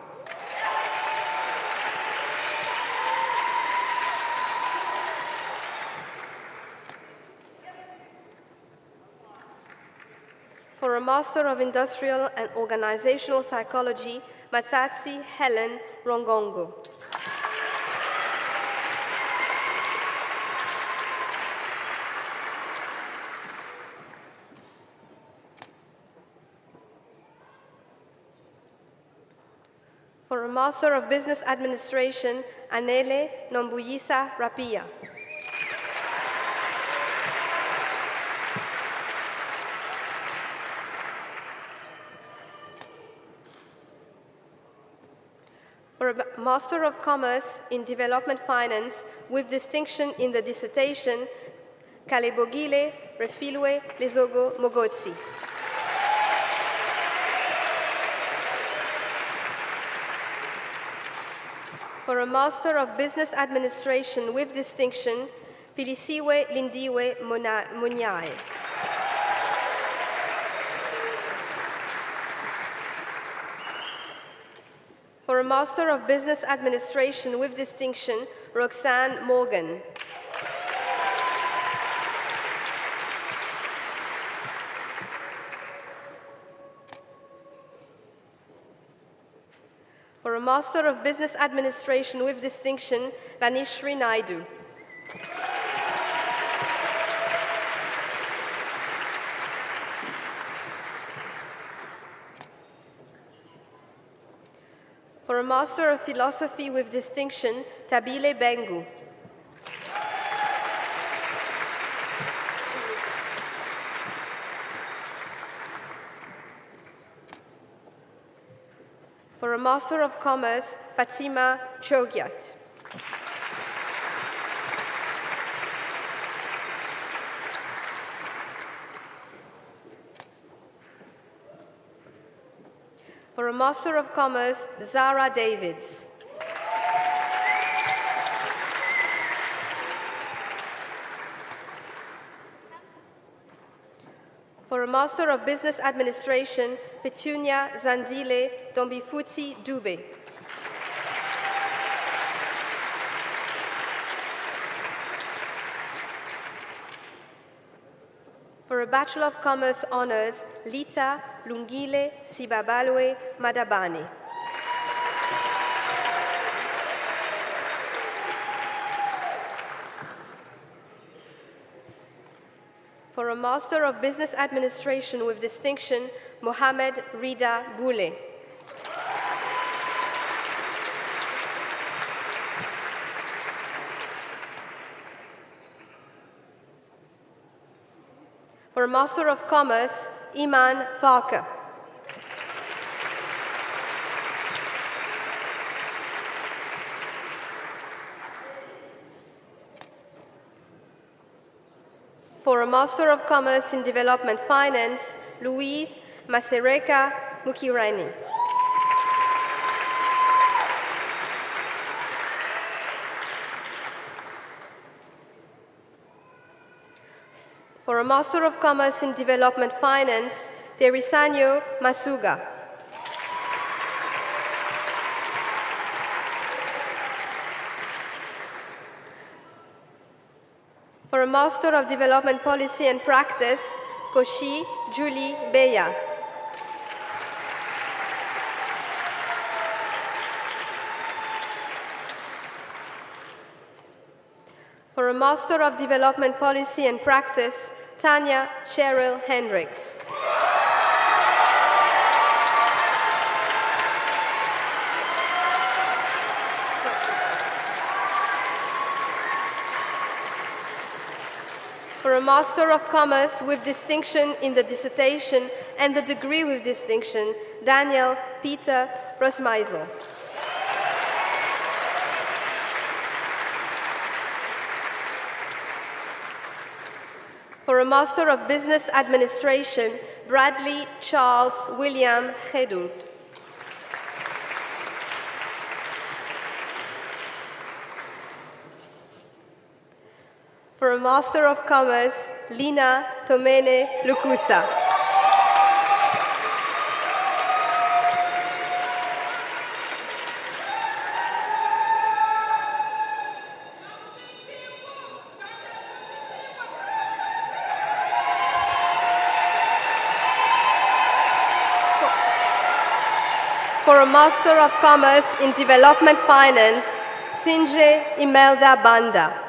For a Master of Industrial and Organizational Psychology, Matsatsi Helen Rongongo. For a Master of Business Administration, Anele Nombuyisa Rapia. For a Master of Commerce in Development Finance with distinction in the dissertation, Kalebogile Refilwe Lezogo Mogotsi. For a Master of Business Administration with distinction, Filisiwe Lindiwe Munyai. For a Master of Business Administration with distinction, Roxanne Morgan. For a Master of Business Administration with distinction, Vanishri Naidu. For a Master of Philosophy with distinction, Tabile Bengu. For a Master of Commerce, Fatima Chogyat. For a Master of Commerce, Zara Davids. For a Master of Business Administration, Petunia Zandile Dombifuti Dube. For a Bachelor of Commerce Honors, Lita Lungile Sibabalwe Madabani. For a Master of Business Administration with distinction, Mohamed Rida Boule. For a Master of Commerce, Iman Farka. For a Master of Commerce in Development Finance, Louise Masereka Mukirani. For a Master of Commerce in Development Finance, Terisanyo Masuga. For a Master of Development Policy and Practice, Koshi Julie Beya. For a Master of Development Policy and Practice, Tanya Cheryl Hendricks. For a Master of Commerce with distinction in the dissertation and the degree with distinction, Daniel Peter Rosmeisel. For a Master of Business Administration, Bradley Charles William Gedult. For a Master of Commerce, Lina Tomene Lukusa. For a Master of Commerce in Development Finance, Sinje Imelda Banda.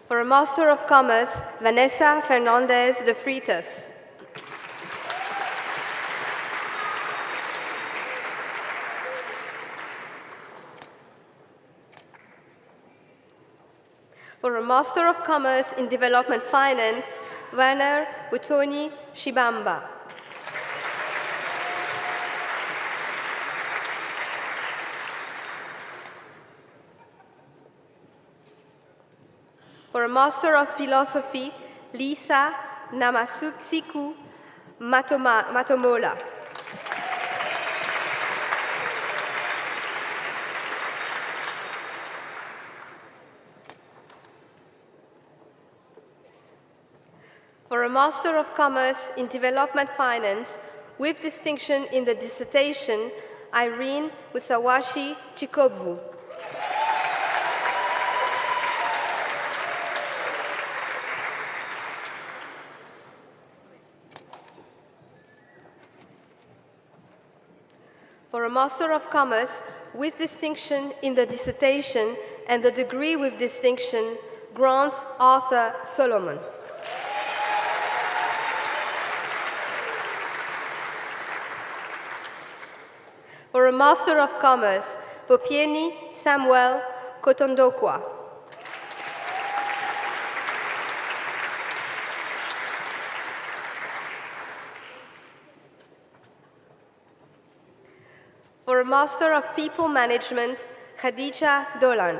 For a Master of Commerce, Vanessa Fernandez de Freitas. For a Master of Commerce in Development Finance, Werner Butoni Shibamba. For a Master of Philosophy, Lisa Namasuksiku Matomola. For a Master of Commerce in Development Finance, with distinction in the dissertation, Irene Witsawashi Chikobvu. For a Master of Commerce with distinction in the dissertation and the degree with distinction, Grant Arthur Solomon. For a Master of Commerce, Popieni Samuel Kotondokwa. For a Master of People Management, Khadija Dolan.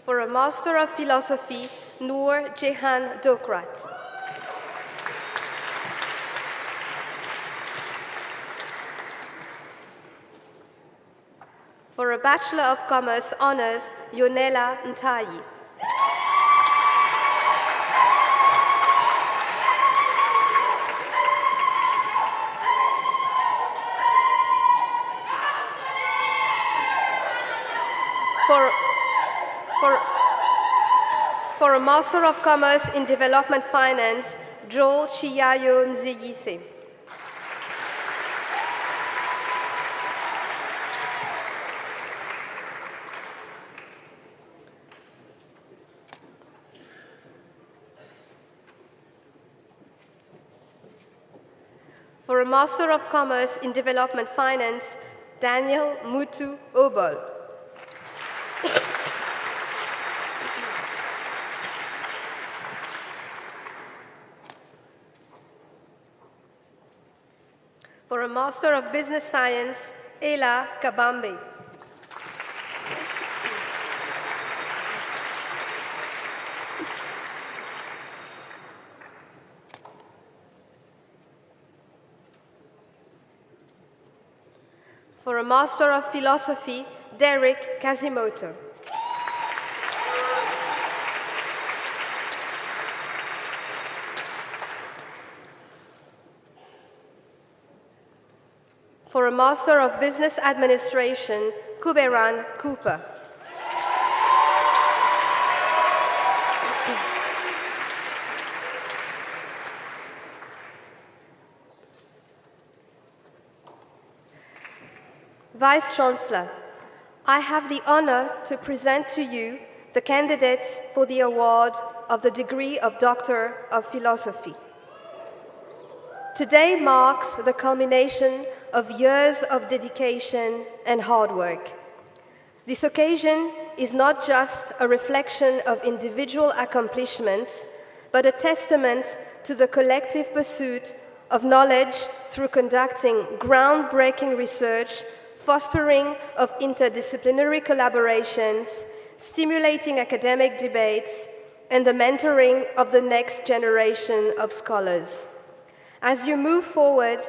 For a Master of Philosophy, Noor Jehan Dokrat. For a Bachelor of Commerce Honours, Yonela Ntayi. For a Master of Commerce in Development Finance, Joel Chiyayo Nzeyise. For a Master of Commerce in Development Finance, Daniel Mutu Obol. For a Master of Business Science, Ela Kabambe. For a Master of Philosophy, Derek Kazimoto. For a Master of Business Administration, Kuberan Cooper. Vice-Chancellor, I have the honor to present to you the candidates for the award of the degree of Doctor of Philosophy. Today marks the culmination of years of dedication and hard work. This occasion is not just a reflection of individual accomplishments, but a testament to the collective pursuit of knowledge through conducting groundbreaking research, fostering of interdisciplinary collaborations, stimulating academic debates, and the mentoring of the next generation of scholars. As you move forward,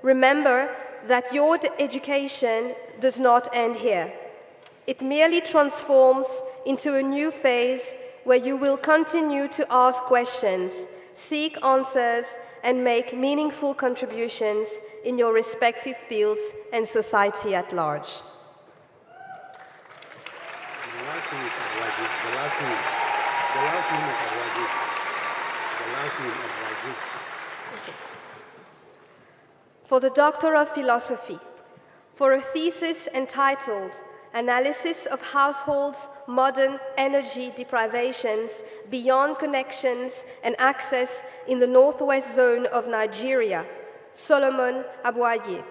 remember that your education does not end here. It merely transforms into a new phase where you will continue to ask questions, seek answers, and make meaningful contributions in your respective fields and society at large. For the Doctor of Philosophy, for a thesis entitled Analysis of Households' Modern Energy Deprivations Beyond Connections and Access in the Northwest Zone of Nigeria, Solomon Abwaye.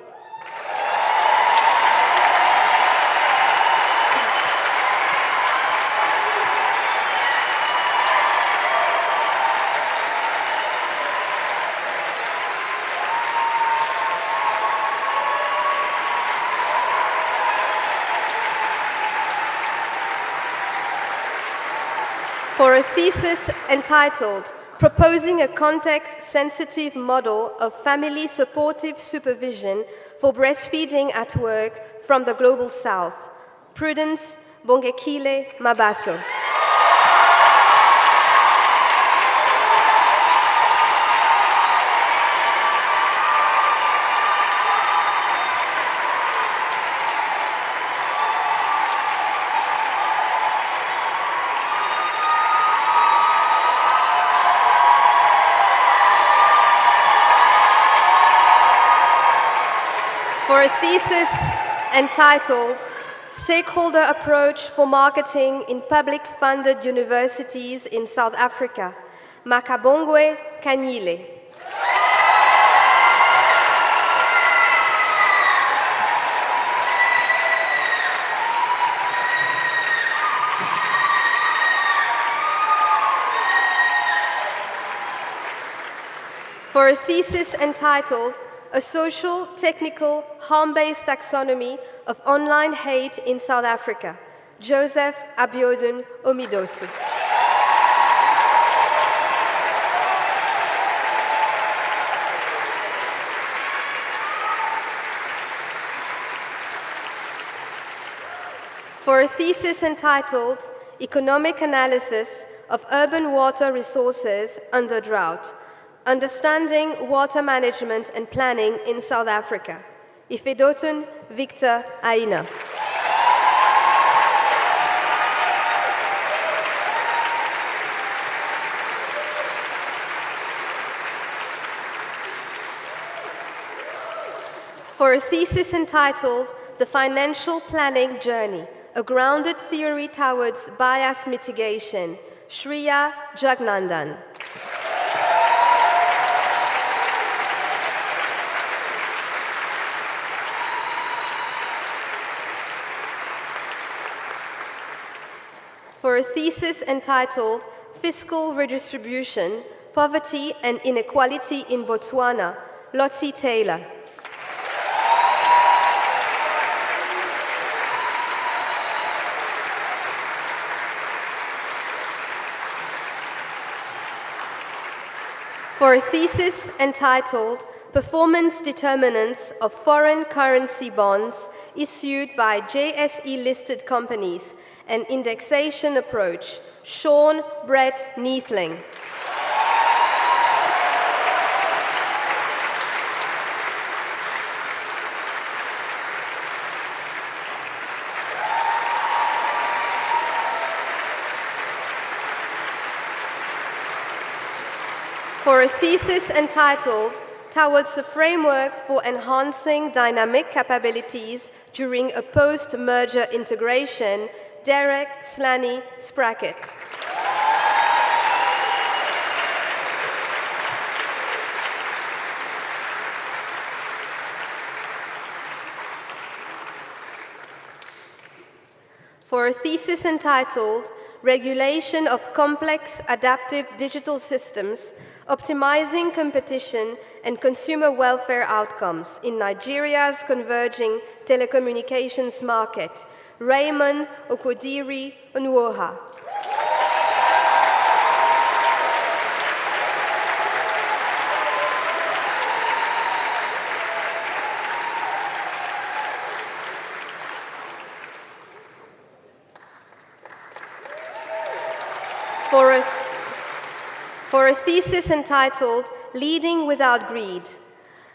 For a thesis entitled Proposing a Context-Sensitive Model of Family Supportive Supervision for Breastfeeding at Work from the Global South, Prudence Bongekile Mabaso. For a thesis entitled Stakeholder Approach for Marketing in Public-Funded Universities in South Africa, Makabongwe Kanyile. For a thesis entitled A Social, Technical, Harm-Based Taxonomy of Online Hate in South Africa, Joseph Abiodun Omidosu. For a thesis entitled Economic Analysis of Urban Water Resources Under Drought, Understanding Water Management and Planning in South Africa, Ifedotun Victor Aina. For a thesis entitled The Financial Planning Journey, A Grounded Theory Towards Bias Mitigation, Shriya Jagnandan. For a thesis entitled Fiscal Redistribution, Poverty and Inequality in Botswana, Lottie Taylor. for a thesis entitled Performance Determinants of Foreign Currency Bonds issued by JSE-listed companies, an indexation approach, Sean Brett Neathling. For a thesis entitled Towards a Framework for Enhancing Dynamic Capabilities During a Post-Merger Integration, Derek Slaney Sprackett. For a thesis entitled Regulation of Complex Adaptive Digital Systems, Optimizing Competition and Consumer Welfare Outcomes in Nigeria's Converging Telecommunications Market, Raymond Okodiri Onwoha. For a thesis entitled Leading Without Greed,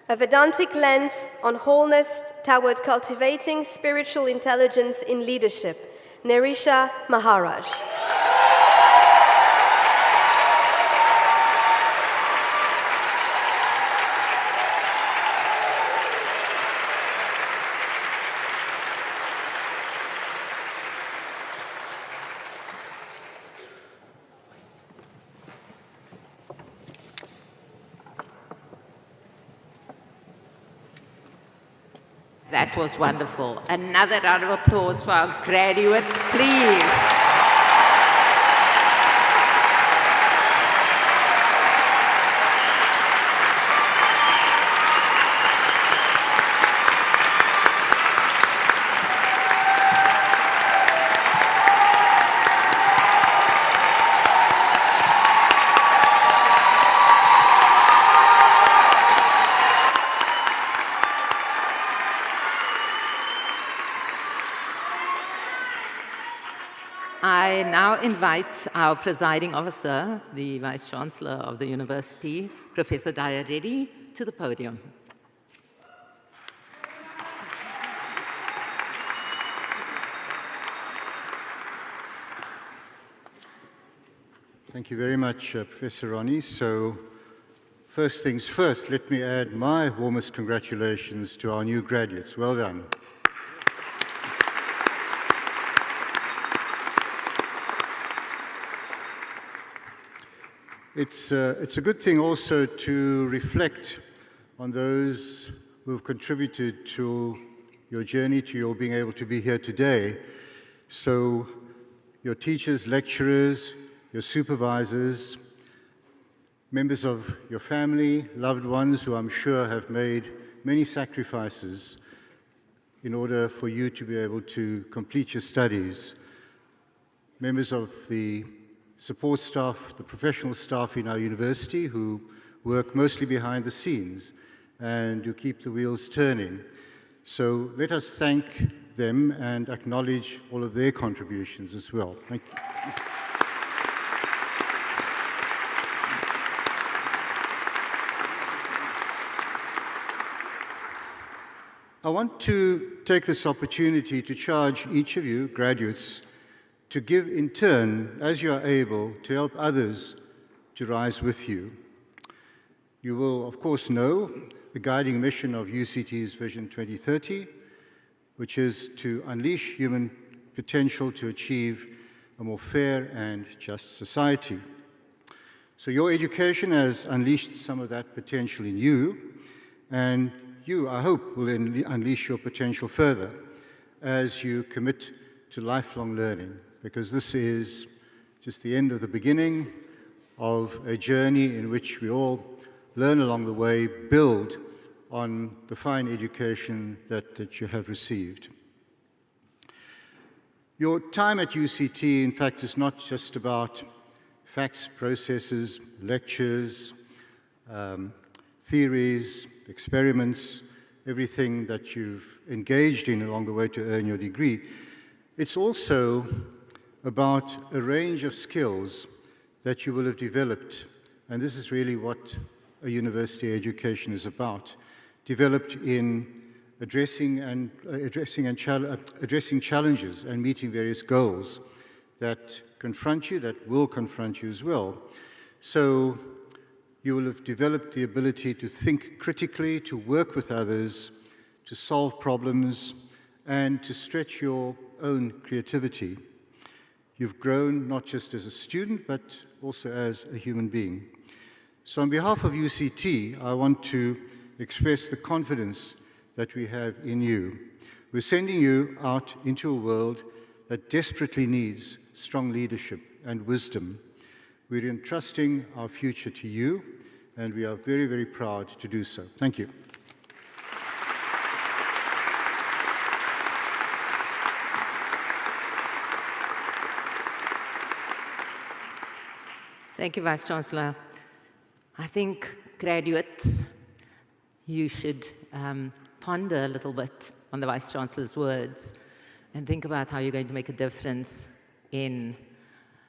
a Vedantic Lens on Wholeness Toward Cultivating Spiritual Intelligence in Leadership, Nerisha Maharaj. That was wonderful. Another round of applause for our graduates, please. I now invite our presiding officer, the Vice-Chancellor of the University, Professor Daya Reddy, to the podium. Thank you very much, Professor Ronnie. So, first things first, let me add my warmest congratulations to our new graduates. Well done. It's a good thing also to reflect on those who have contributed to your journey, to your being able to be here today. So your teachers, lecturers, your supervisors, members of your family, loved ones who I'm sure have made many sacrifices in order for you to be able to complete your studies, members of the support staff, the professional staff in our university who work mostly behind the scenes and who keep the wheels turning. So let us thank them and acknowledge all of their contributions as well. Thank you. I want to take this opportunity to charge each of you, graduates, to give in turn, as you are able, to help others to rise with you. You will, of course, know the guiding mission of UCT's Vision 2030, which is to unleash human potential to achieve a more fair and just society. So your education has unleashed some of that potential in you, and you, I hope, will unleash your potential further as you commit to lifelong learning, because this is just the end of the beginning of a journey in which we all learn along the way, build on the fine education that you have received. Your time at UCT, in fact, is not just about facts, processes, lectures, theories, experiments, everything that you've engaged in along the way to earn your degree. It's also about a range of skills that you will have developed, and this is really what a university education is about, developed in addressing challenges and meeting various goals that confront you, that will confront you as well. So you will have developed the ability to think critically, to work with others, to solve problems, and to stretch your own creativity. You've grown not just as a student, but also as a human being. So on behalf of UCT, I want to express the confidence that we have in you. We're sending you out into a world that desperately needs strong leadership and wisdom. We're entrusting our future to you, and we are very, very proud to do so. Thank you. Thank you, Vice-Chancellor. I think, graduates, you should ponder a little bit on the Vice-Chancellor's words and think about how you're going to make a difference in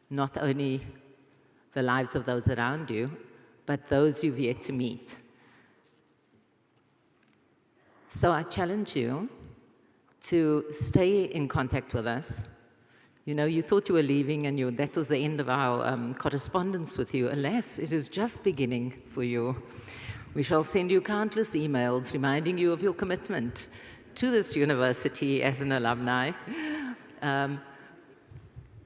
not only the lives of those around you, but those you've yet to meet. So I challenge you to stay in contact with us. You know, you thought you were leaving and that was the end of our correspondence with you. Alas, it is just beginning for you. We shall send you countless emails reminding you of your commitment to this university as an alumni.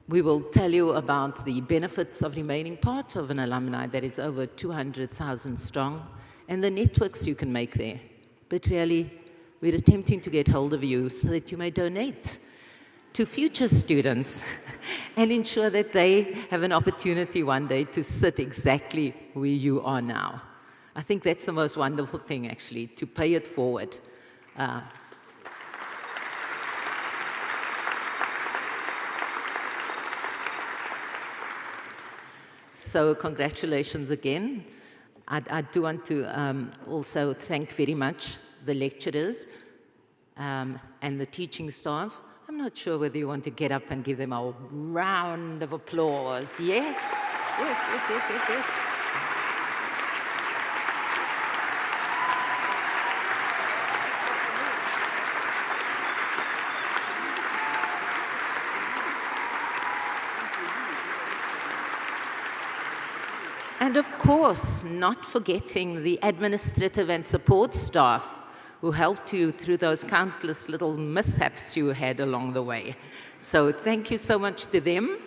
We will tell you about the benefits of remaining part of an alumni that is over 200,000 strong and the networks you can make there. But really, we're attempting to get hold of you so that you may donate to future students and ensure that they have an opportunity one day to sit exactly where you are now. I think that's the most wonderful thing, actually, to pay it forward. So congratulations again. I do want to also thank very much the lecturers and the teaching staff. I'm not sure whether you want to get up and give them a round of applause. Yes, yes, yes, yes, yes, yes. And of course, not forgetting the administrative and support staff who helped you through those countless little mishaps you had along the way. So thank you so much to them.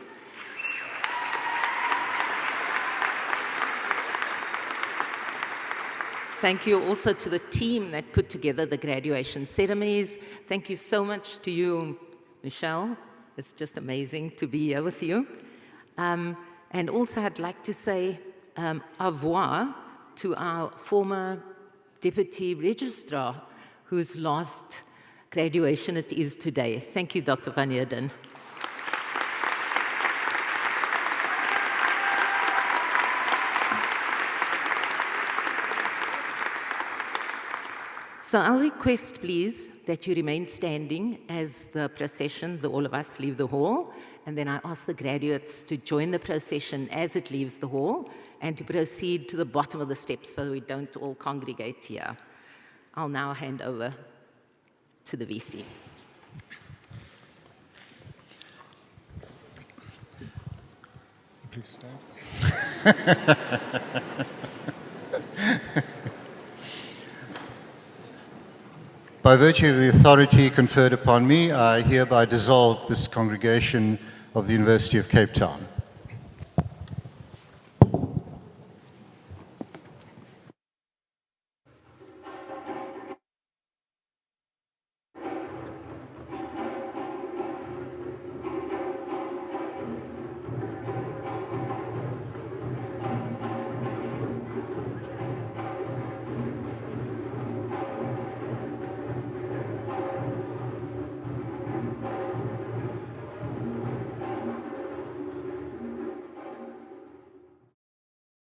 Thank you also to the team that put together the graduation ceremonies. Thank you so much to you, Michelle. It's just amazing to be here with you. And also I'd like to say au revoir to our former Deputy Registrar, whose last graduation it is today. Thank you, Dr. Van Heerden. So I'll request, please, that you remain standing as the procession, all of us, leave the hall, and then I ask the graduates to join the procession as it leaves the hall and to proceed to the bottom of the steps so we don't all congregate here. I'll now hand over to the VC. Please stand. By virtue of the authority conferred upon me, I hereby dissolve this congregation of the University of Cape Town.